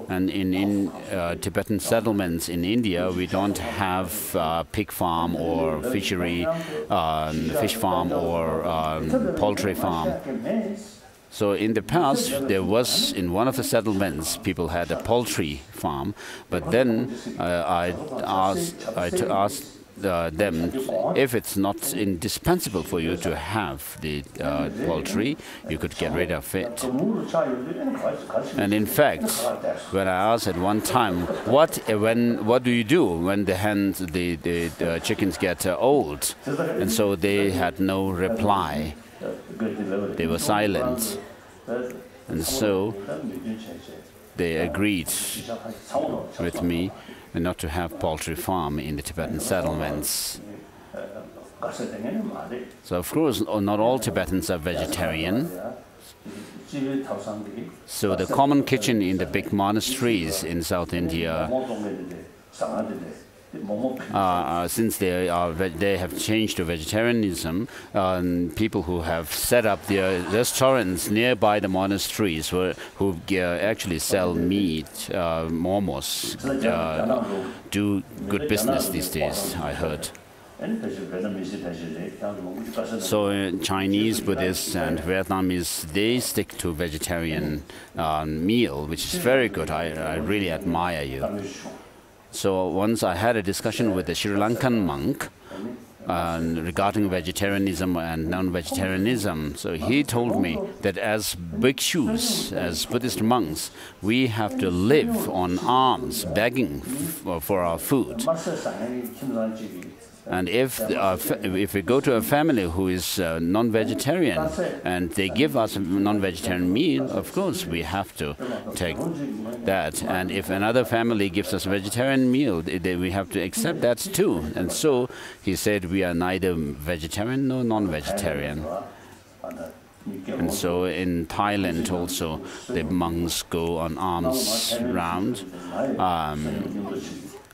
And in Tibetan settlements in India, we don't have pig farm or fishery, fish farm or poultry farm. So in the past, there was, in one of the settlements, people had a poultry farm, but then I asked them, if it's not indispensable for you to have the poultry, you could get rid of it. And in fact, when I asked at one time, what do you do when the chickens get old? And so they had no reply. They were silent. And so they agreed with me not to have poultry farm in the Tibetan settlements. So of course, not all Tibetans are vegetarian. So the common kitchen in the big monasteries in South India, since they have changed to vegetarianism, people who have set up their restaurants nearby the monasteries who actually sell meat, momos, do good business these days, I heard. So Chinese, Buddhists and Vietnamese, they stick to vegetarian meal, which is very good. I really admire you. So once I had a discussion with a Sri Lankan monk regarding vegetarianism and non-vegetarianism. So he told me that as bhikshus, as Buddhist monks, we have to live on alms, begging for our food. And if we go to a family who is non-vegetarian and they give us a non-vegetarian meal, of course we have to take that. And if another family gives us a vegetarian meal, we have to accept that too. And so he said we are neither vegetarian nor non-vegetarian. And so in Thailand also, the monks go on alms round.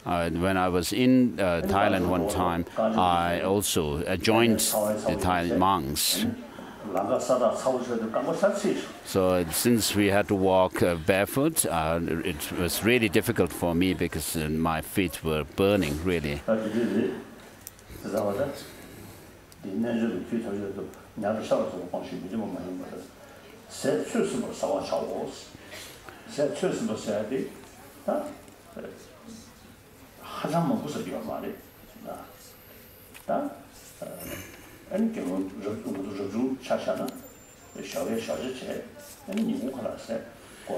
When I was in Thailand one time, I also joined the Thai monks. So since we had to walk barefoot, it was really difficult for me because my feet were burning, really.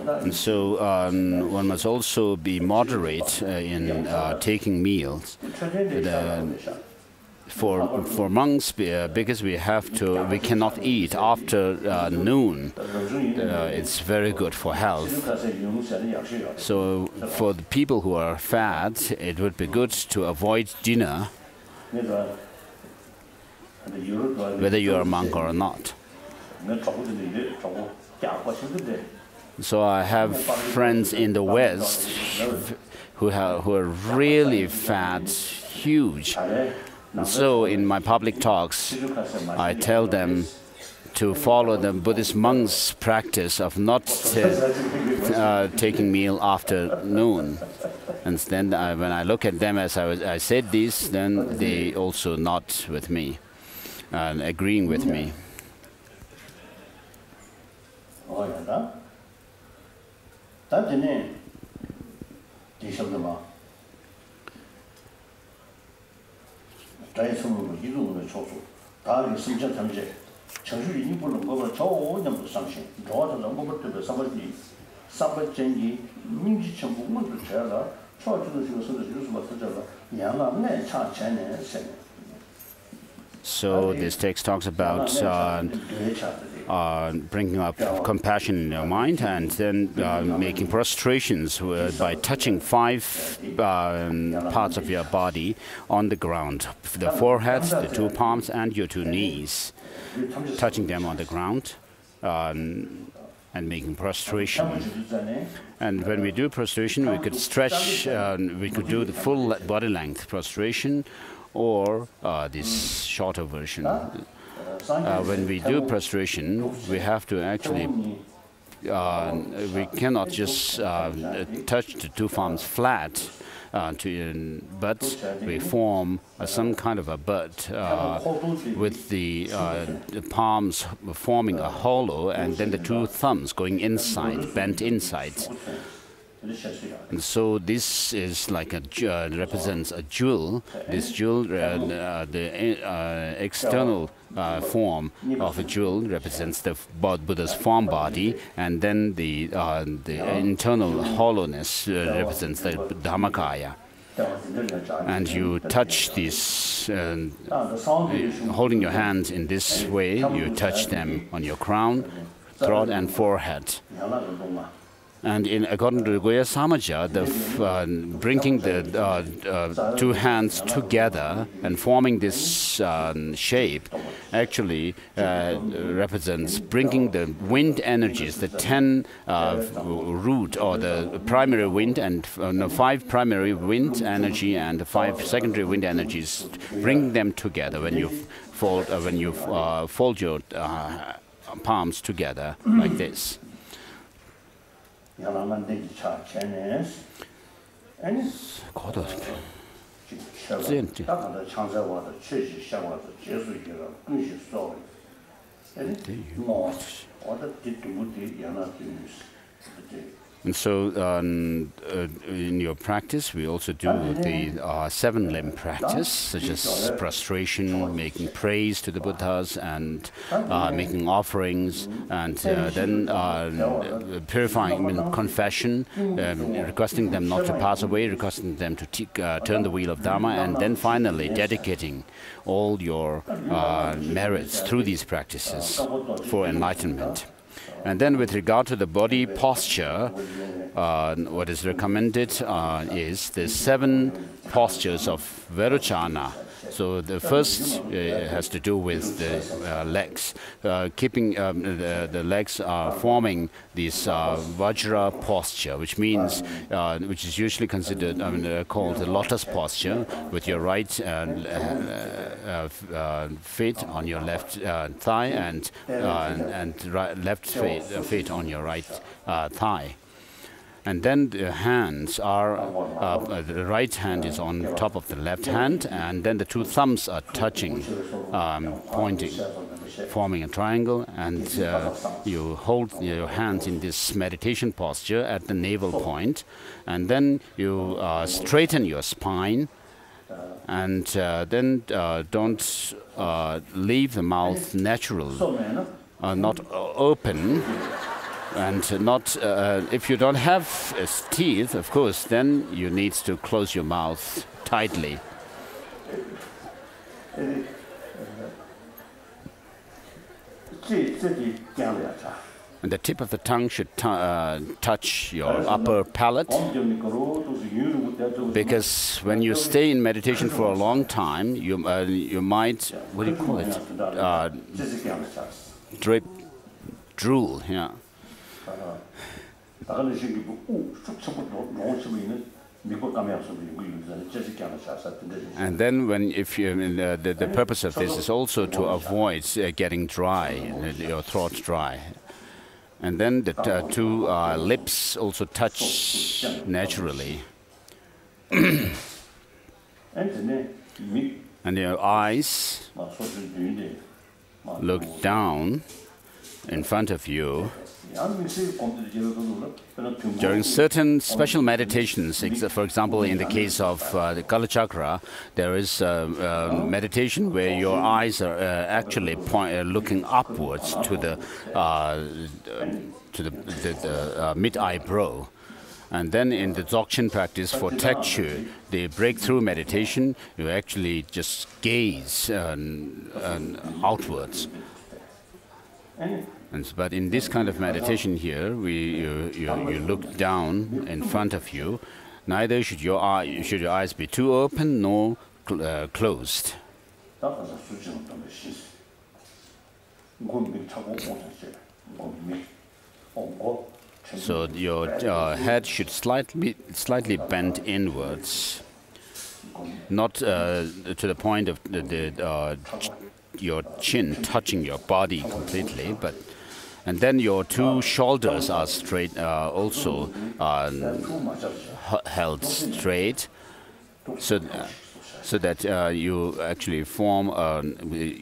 And so one must also be moderate in taking meals. For monks, because we cannot eat after noon. It's very good for health. So for the people who are fat, it would be good to avoid dinner, whether you are a monk or not. So I have friends in the West who are really fat, huge. And so in my public talks, I tell them to follow the Buddhist monks' practice of not taking meal after noon. And then when I look at them as I said this, then they also nod with me and agreeing with me. So this text talks about bringing up compassion in your mind and then making prostrations by touching 5 parts of your body on the ground. The forehead, the 2 palms, and your 2 knees. Touching them on the ground and making prostration. And when we do prostration, we could stretch, we could do the full body length prostration or this shorter version. When we do prostration, we have to actually we cannot just touch the two palms flat, but we form some kind of a bud with the palms forming a hollow, and then the two thumbs going inside, bent inside. And so this is like a represents a jewel. This jewel, the external form of a jewel represents the Buddha's form body, and then the internal hollowness represents the Dhammakaya. And you touch these, holding your hands in this way, you touch them on your crown, throat, and forehead. And according to the Goya Samaja, bringing the two hands together and forming this shape actually represents bringing the wind energies, the 10 root or the primary wind and 5 primary wind energy and 5 secondary wind energies, bring them together when you fold your palms together like this. And so in your practice, we also do the 7 limb practice, such as prostration, making praise to the Buddhas, and making offerings, and then purifying, confession, requesting them not to pass away, requesting them to turn the wheel of Dharma, and then finally dedicating all your merits through these practices for enlightenment. And then with regard to the body posture, what is recommended is the 7 postures of Vairochana. So the first has to do with the legs, keeping the legs forming this Vajra posture, which means, which is usually considered, called the lotus posture, with your right feet on your left thigh and left feet on your right thigh. And then the hands are, the right hand is on top of the left hand, and then the two thumbs are touching, pointing, forming a triangle, and you hold your hands in this meditation posture at the navel point, and then you straighten your spine, and then don't leave the mouth natural, not open. And not, if you don't have teeth, of course, then you need to close your mouth tightly. And the tip of the tongue should touch your upper palate, because when you stay in meditation for a long time, you might, what do you call it? Drool, yeah. And then, the purpose of this is also to avoid getting dry, your throat dry. And then the two lips also touch naturally. And your eyes look down in front of you. During certain special meditations, for example, in the case of the Kala Chakra, there is a meditation where your eyes are actually looking upwards to the mid-eyebrow. And then in the Dzogchen practice for Tekchu, the breakthrough meditation, you actually just gaze outwards. But in this kind of meditation here, you look down in front of you. Neither should your eyes be too open nor closed. So your head should slightly bend inwards, not to the point of your chin touching your body completely, but And then your two shoulders are straight, also held straight, so that you actually form,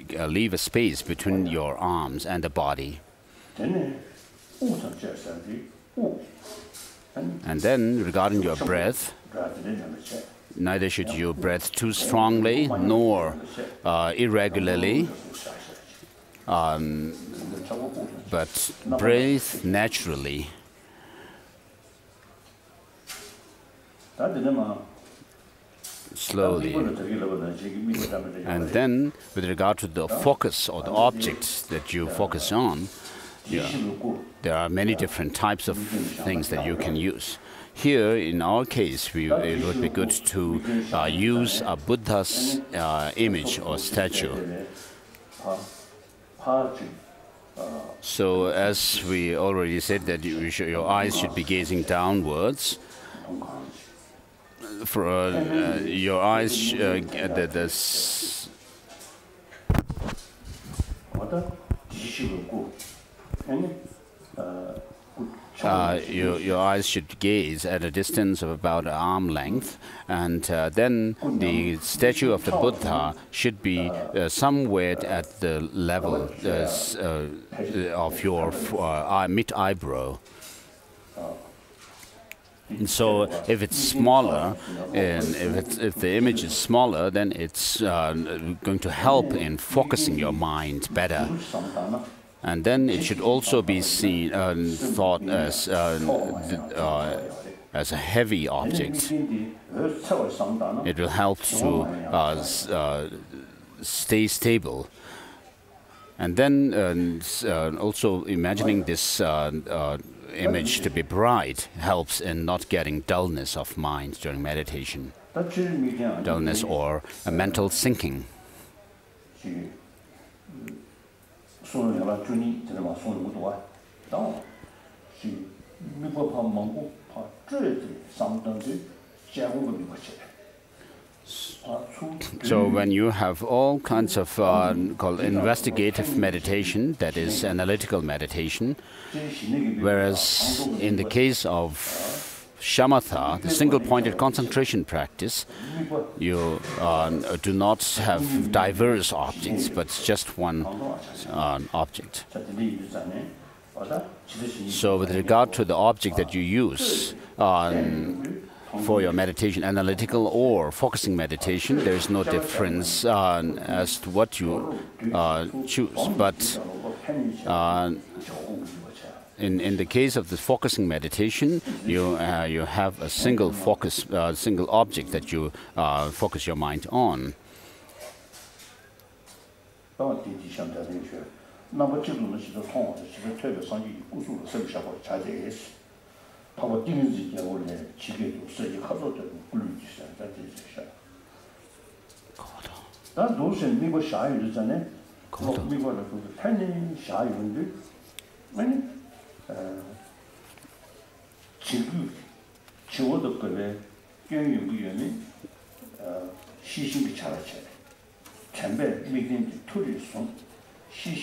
leave a space between your arms and the body. And then, regarding your breath, neither should you breathe too strongly nor irregularly, but breathe naturally. Slowly. And then, with regard to the focus or the objects that you focus on, there are many different types of things that you can use. Here, in our case, it would be good to use a Buddha's image or statue. So, as we already said, that your eyes should be gazing downwards. For your eyes, your eyes should gaze at a distance of about an arm length, and then the statue of the Buddha should be somewhere at the level of your mid-eyebrow. And so, if it's smaller, and if the image is smaller, then it's going to help in focusing your mind better. And then it should also be seen, thought as a heavy object. It will help to stay stable. And then also imagining this image to be bright helps in not getting dullness of mind during meditation, dullness or a mental sinking. So when you have all kinds of called investigative meditation, that is analytical meditation, whereas in the case of shamatha, the single-pointed concentration practice, you do not have diverse objects, but just one object. So with regard to the object that you use for your meditation, analytical or focusing meditation, there is no difference as to what you choose. But in the case of the focusing meditation, you have a single focus, single object that you focus your mind on.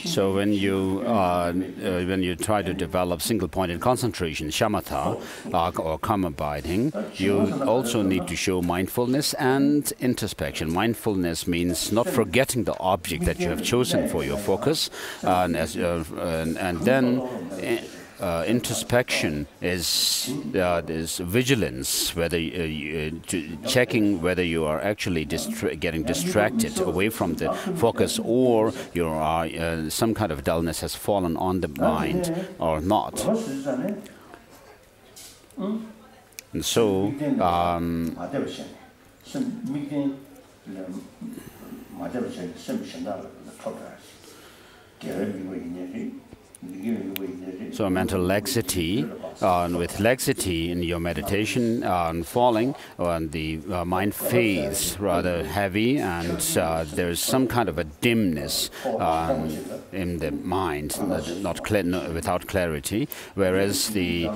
So when you try to develop single-pointed concentration, shamatha, or calm abiding, you also need to show mindfulness and introspection. Mindfulness means not forgetting the object that you have chosen for your focus, and then introspection is vigilance, whether checking whether you are actually getting distracted away from the focus, or you are some kind of dullness has fallen on the mind or not. And so so mental laxity, with laxity in your meditation falling, the mind feels rather heavy, and there's some kind of a dimness in the mind, without clarity, whereas the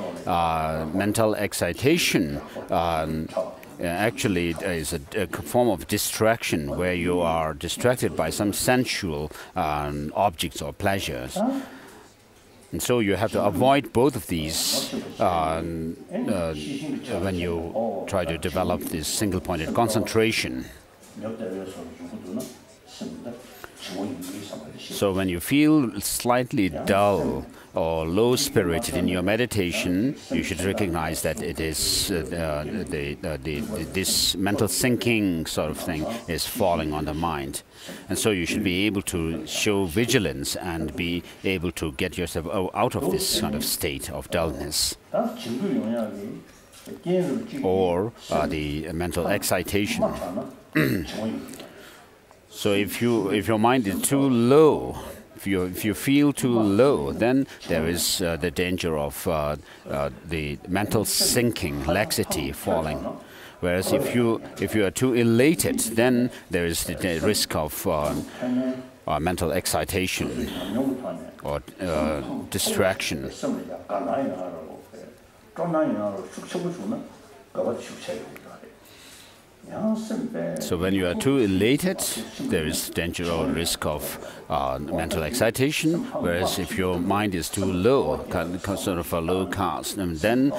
mental excitation actually is a form of distraction, where you are distracted by some sensual objects or pleasures. And so you have to avoid both of these when you try to develop this single-pointed concentration. So when you feel slightly dull or low-spirited in your meditation, you should recognize that it is this mental sinking sort of thing is falling on the mind. And so you should be able to show vigilance and be able to get yourself out of this kind of state of dullness. Or the mental excitation. So if your mind is too low, if you feel too low, then there is the danger of the mental sinking, laxity falling. Whereas if you are too elated, then there is the risk of mental excitation or distraction. So when you are too elated, there is danger or risk of mental excitation. Whereas if your mind is too low, sort of a low caste, and then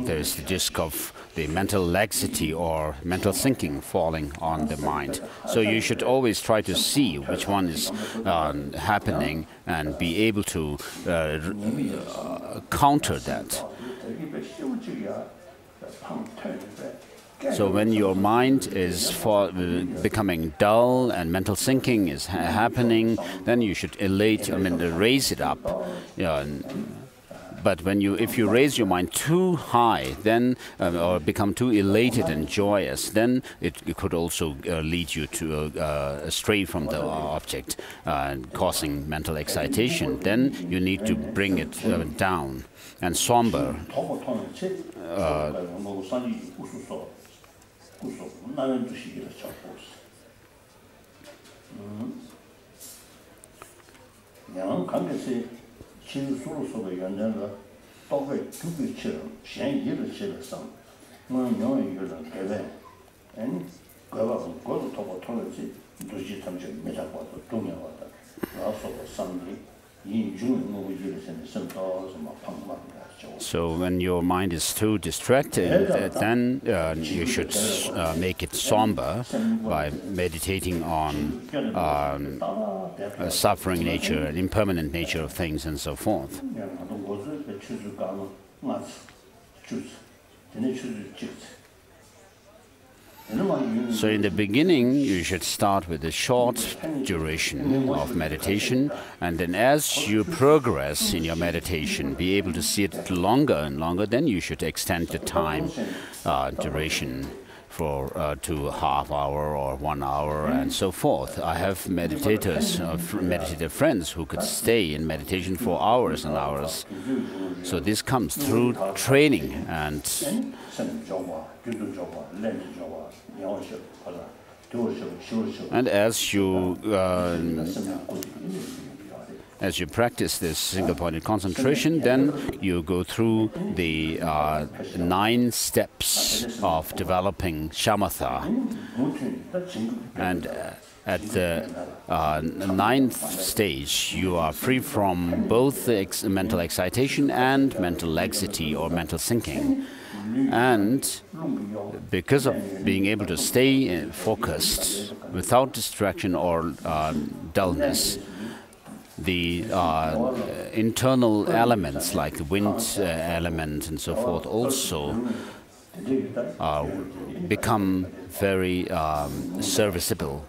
there is the risk of the mental laxity or mental sinking falling on the mind. So you should always try to see which one is happening and be able to counter that. So when your mind is becoming dull and mental sinking is happening, then you should raise it up. But if you raise your mind too high, then or become too elated and joyous, then it could also lead you to astray from the object, causing mental excitation. Then you need to bring it down and somber. So when your mind is too distracted, then you should make it somber by meditating on suffering nature and impermanent nature of things and so forth. So in the beginning, you should start with a short duration of meditation, and then as you progress in your meditation, be able to see it longer and longer, then you should extend the time duration to a half hour or 1 hour and so forth. I have meditative friends who could stay in meditation for hours and hours. So this comes through training and as you practice this single-pointed concentration, then you go through the 9 steps of developing shamatha. And at the 9th stage, you are free from both the mental excitation and mental laxity or mental sinking. And because of being able to stay focused without distraction or dullness, the internal elements like the wind element and so forth also become very serviceable.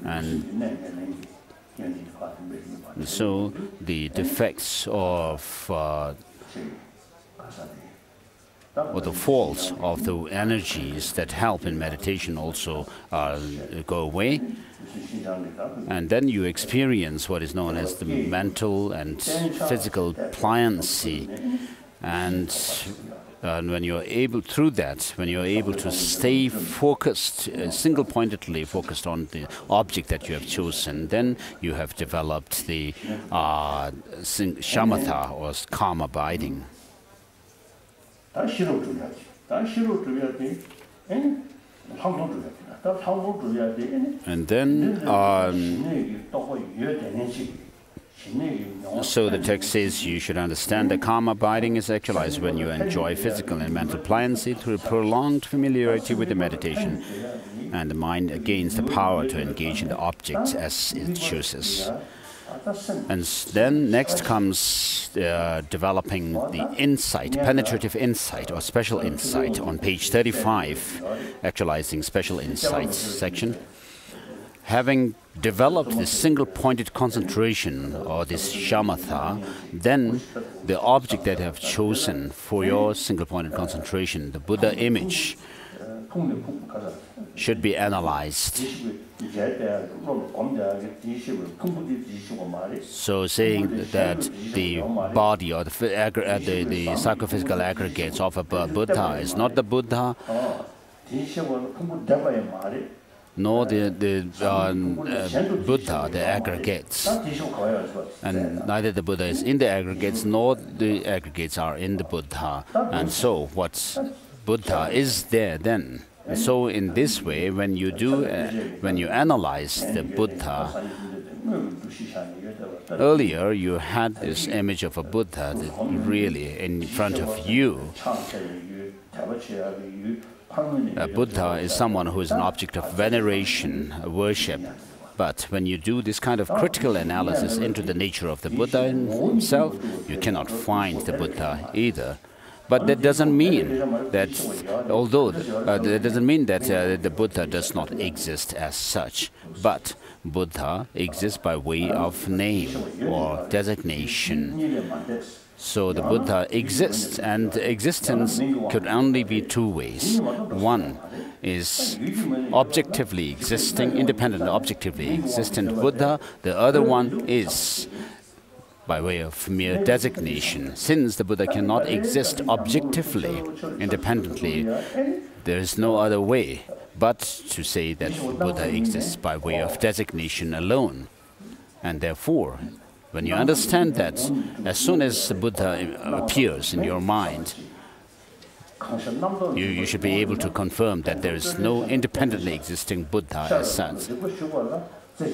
And so the defects of or the faults of the energies that help in meditation also go away. And then you experience what is known as the mental and physical pliancy. And when you're able, through that, when you're able to stay focused, single-pointedly focused on the object that you have chosen, then you have developed the shamatha, or calm abiding. And then, so the text says you should understand that calm abiding is actualized when you enjoy physical and mental pliancy through prolonged familiarity with the meditation, and the mind gains the power to engage in the objects as it chooses. And then next comes developing the insight, penetrative insight or special insight on page 35, actualizing special insight section. Having developed this single-pointed concentration or this shamatha, then the object that you have chosen for your single-pointed concentration, the Buddha image, should be analyzed. So saying that the body or the psychophysical aggregates of a Buddha is not the Buddha, nor the Buddha, the aggregates. And neither the Buddha is in the aggregates, nor the aggregates are in the Buddha. And so what's Buddha is there then. And so in this way, when you analyze the Buddha, earlier you had this image of a Buddha that really in front of you. A Buddha is someone who is an object of veneration, worship. But when you do this kind of critical analysis into the nature of the Buddha himself, you cannot find the Buddha either. But that doesn't mean that, although that doesn't mean that the Buddha does not exist as such. But Buddha exists by way of name or designation. So the Buddha exists, and existence could only be two ways. One is objectively existing, independent, objectively existent Buddha. The other one is by way of mere designation. Since the Buddha cannot exist objectively, independently, there is no other way but to say that the Buddha exists by way of designation alone. And therefore, when you understand that, as soon as the Buddha appears in your mind, you should be able to confirm that there is no independently existing Buddha as such. So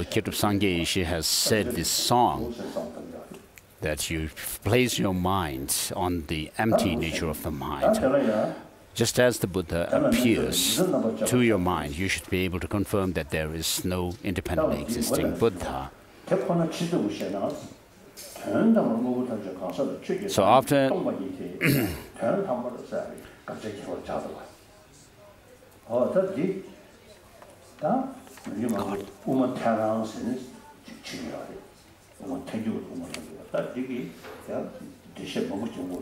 Kyutup Sangye, she has said this song that you place your mind on the empty nature of the mind. Just as the Buddha appears to your mind, you should be able to confirm that there is no independently existing Buddha. So after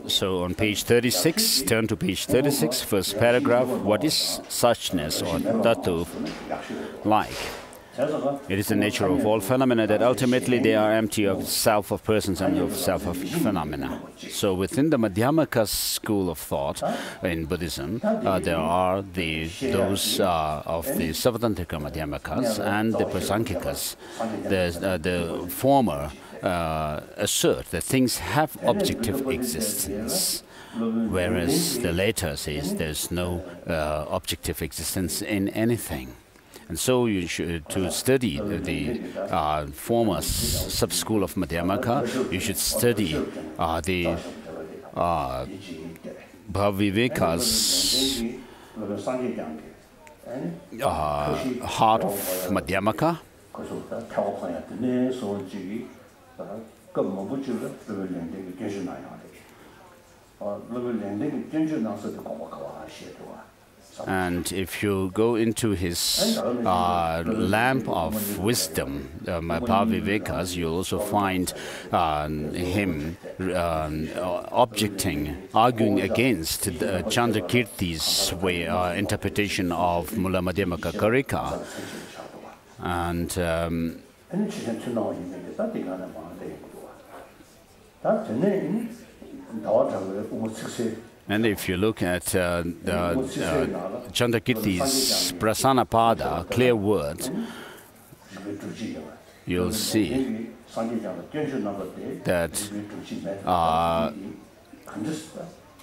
So on page 36, turn to page 36, first paragraph. What is suchness or tattva like? It is the nature of all phenomena that ultimately they are empty of self of persons and of self of phenomena. So within the Madhyamaka school of thought in Buddhism, there are those of the Savatantrika Madhyamakas and the Prasangikas. The former assert that things have objective existence, whereas the later says there's no objective existence in anything. And so you should, to study the former sub-school of Madhyamaka, you should study the Bhaviveka's heart of Madhyamaka. And if you go into his lamp of wisdom, Bhaviveka's, you'll also find him arguing against Chandrakirti's way, interpretation of Mula Madhyamaka Karika. And and if you look at Chandrakirti's Prasanapada, clear word, you'll see that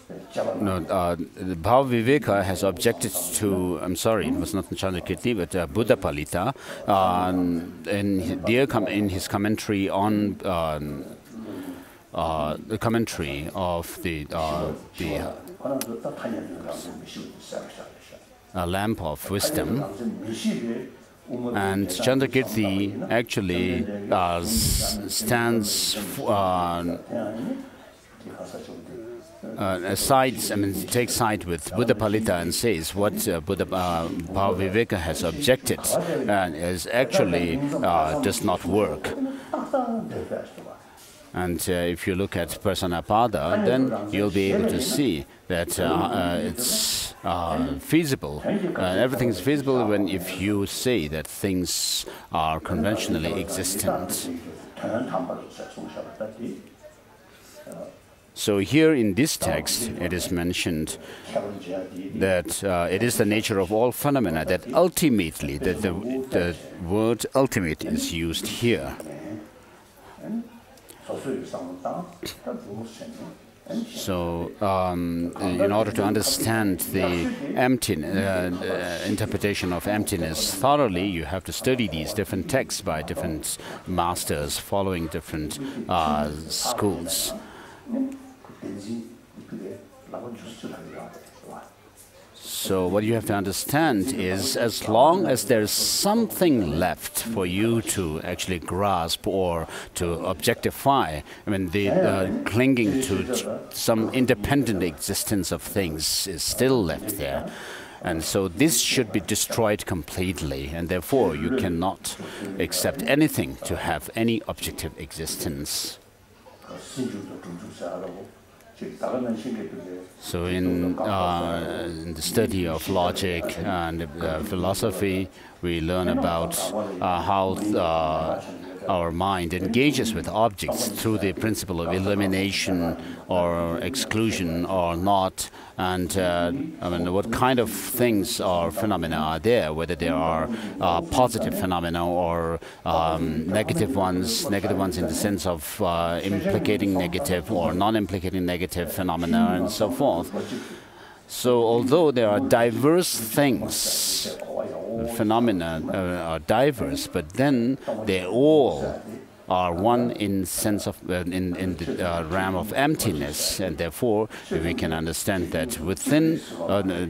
No, Bhava Viveka has objected to, I'm sorry, it was not Chandrakirti, but Buddha Palita, in his commentary on the commentary of the lamp of wisdom. And Chandrakirti actually stands takes side with Buddha Palita and says what Buddha Bhava Viveka has objected is actually does not work. And if you look at Prasanapada, then you'll be able to see that it's feasible. Everything is feasible if you say that things are conventionally existent. So here in this text, it is mentioned that it is the nature of all phenomena that ultimately, that the word ultimate is used here. So, in order to understand the interpretation of emptiness thoroughly, you have to study these different texts by different masters following different schools. So what you have to understand is, as long as there's something left for you to actually grasp or to objectify, I mean, the clinging to some independent existence of things is still left there. And so this should be destroyed completely, and therefore you cannot accept anything to have any objective existence. So in the study of logic and philosophy, we learn about how our mind engages with objects through the principle of elimination or exclusion or not, and I mean, what kind of things or phenomena are there, whether they are positive phenomena or negative ones in the sense of implicating negative or non-implicating negative phenomena and so forth. So although there are diverse things, phenomena are diverse, but then they all are one in sense of in the realm of emptiness, and therefore we can understand that within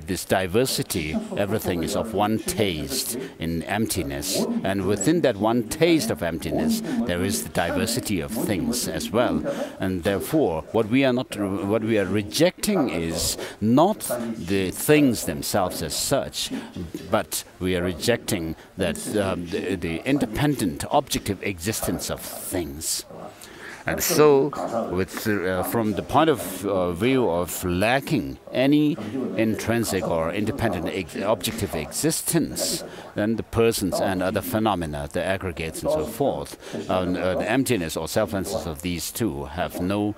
this diversity, everything is of one taste in emptiness, and within that one taste of emptiness, there is the diversity of things as well, and therefore what we are rejecting is not the things themselves as such, but we are rejecting that the independent objective existence of things. And so, from the point of view of lacking any intrinsic or independent objective existence, then the persons and other phenomena, the aggregates and so forth, the emptiness or selflessness of these two have no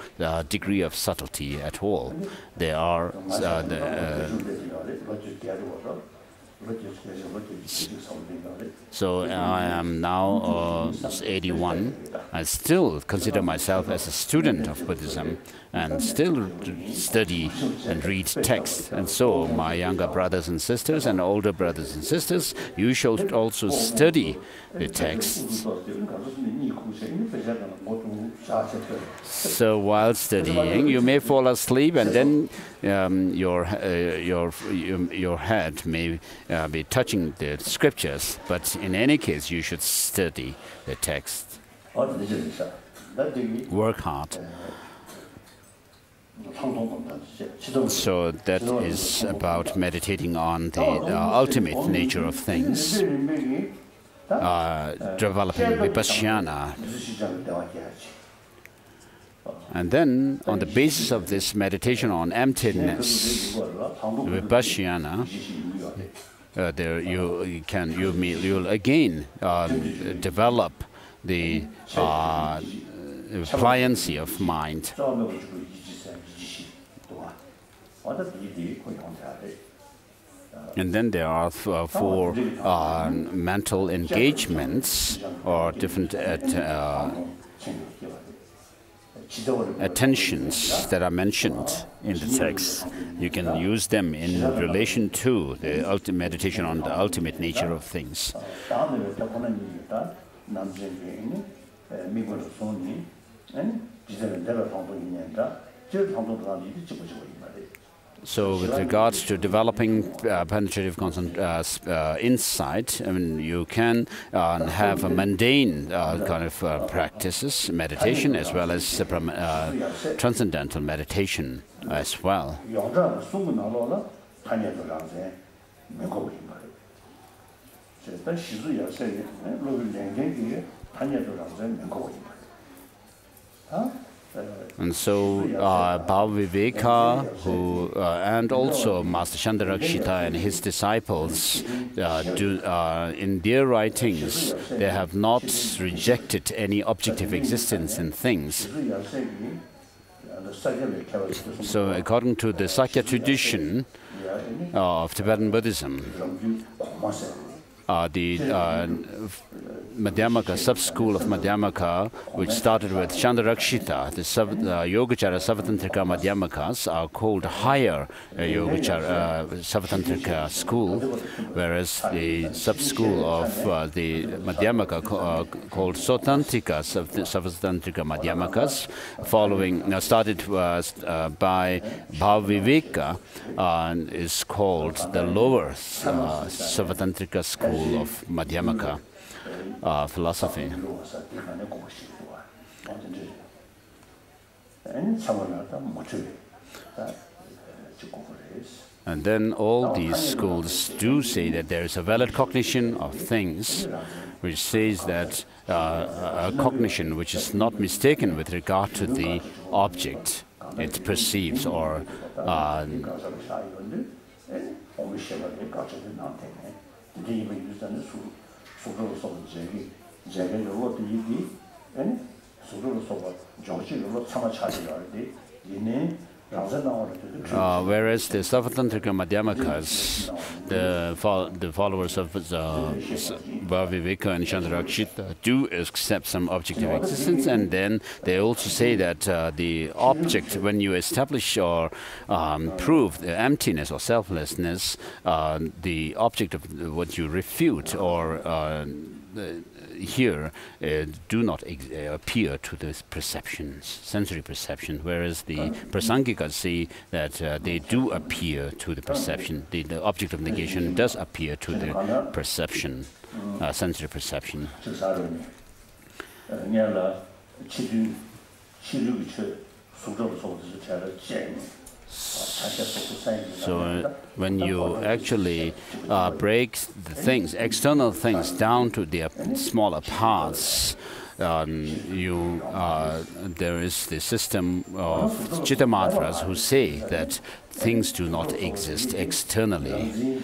degree of subtlety at all. They are so I am now 81. I still consider myself as a student of Buddhism and still study and read texts. And so my younger brothers and sisters and older brothers and sisters, you should also study the texts. So while studying, you may fall asleep, and then your head may be touching the scriptures. But in any case, you should study the text. Work hard. So that is about meditating on the ultimate nature of things, developing vipassana. And then, on the basis of this meditation on emptiness, vipassana, you'll again develop the pliancy of mind. And then there are four mental engagements or different attentions that are mentioned in the text. You can use them in relation to the ultimate meditation on the ultimate nature of things. So with regards to developing penetrative insight, I mean, you can have a mundane kind of practices, meditation, as well as transcendental meditation as well. And so Bhaviveka, and also Master Chandarakshita and his disciples, in their writings, they have not rejected any objective existence in things. So according to the Sakya tradition of Tibetan Buddhism, the Madhyamaka, sub-school of Madhyamaka, which started with Chandarakshita, the Yogacara Savatantrika Madhyamakas are called higher Yogacara Savatantrika school, whereas the sub-school of the Madhyamaka called Sotantrika Savatantrika Madhyamakas, started by Bhaviveka, is called the lower Savatantrika school of Madhyamaka philosophy. And then all these schools do say that there is a valid cognition of things, which says that a cognition which is not mistaken with regard to the object it perceives or whereas the Savatantrika Madhyamakas, the followers of Bhaviveka and Chandarakshita, do accept some objective existence, and then they also say that the object, when you establish or prove the emptiness or selflessness, the object of what you refute or here do not appear to the perceptions, sensory perception, whereas the Prasangikas say that they do appear to the perception. The object of negation does appear to the perception, sensory perception. So when you actually break the things, external things, down to their smaller parts, there is the system of Chittamatras who say that things do not exist externally.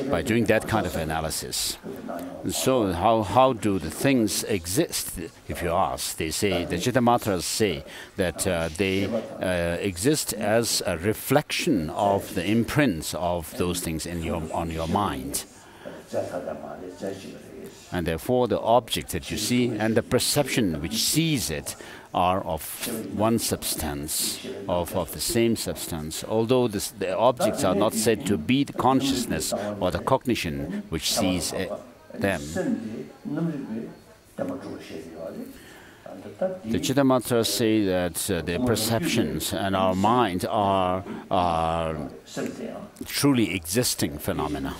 By doing that kind of analysis. So how do the things exist, if you ask? They say, the Chittamatras say that they exist as a reflection of the imprints of those things on your mind. And therefore the object that you see and the perception which sees it are of one substance, of the same substance, although the objects are not said to be the consciousness or the cognition which sees them. The Chittamatras say that the perceptions and our mind are truly existing phenomena.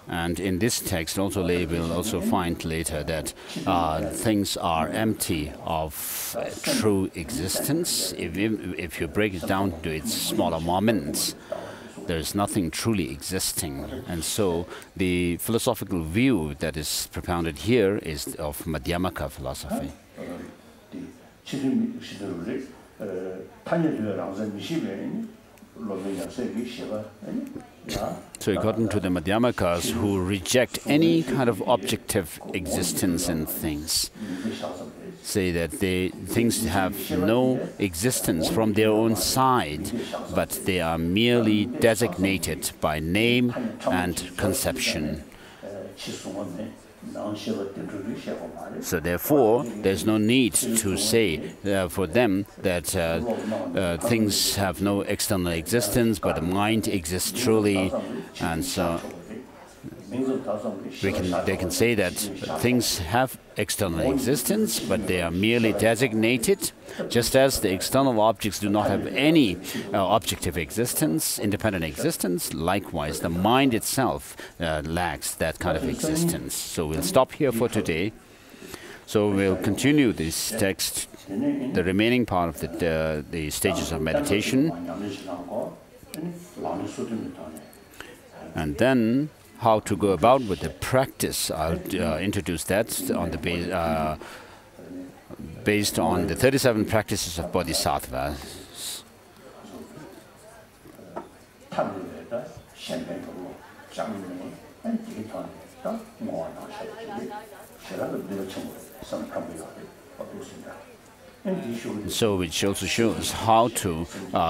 And in this text also they will also find later that things are empty of true existence. If you break it down to its smaller moments, there is nothing truly existing. And so the philosophical view that is propounded here is of Madhyamaka philosophy. So according to the Madhyamakas, who reject any kind of objective existence in things, say that things have no existence from their own side, but they are merely designated by name and conception. So therefore, there's no need to say for them that things have no external existence, but the mind exists truly, and so they can say that things have external existence, but they are merely designated, just as the external objects do not have any objective existence, independent existence. Likewise, the mind itself lacks that kind of existence. So we'll stop here for today. So we'll continue this text, the remaining part of the stages of meditation, and then how to go about with the practice. I'll introduce that on the based on the 37 practices of Bodhisattvas. So which also shows how to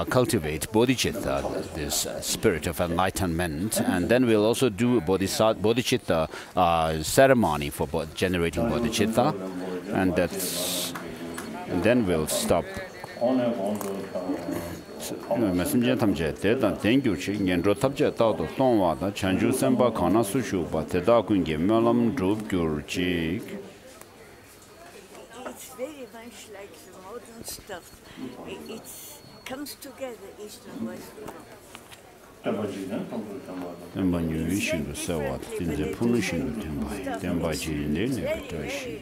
cultivate bodhicitta, this spirit of enlightenment, and then we'll also do a bodhicitta ceremony for generating bodhicitta, and then we'll stop. Messenger tamje te dan tengyu chi ngendro tabje ta do tongwa da chanju semba kana su shu ba te da kunge melam drop gyur chi. It's very much like the modern stuff. It comes together, East and West. Temba nyu shin do sawa tin je punu shin do temba ji ne ne ta shi.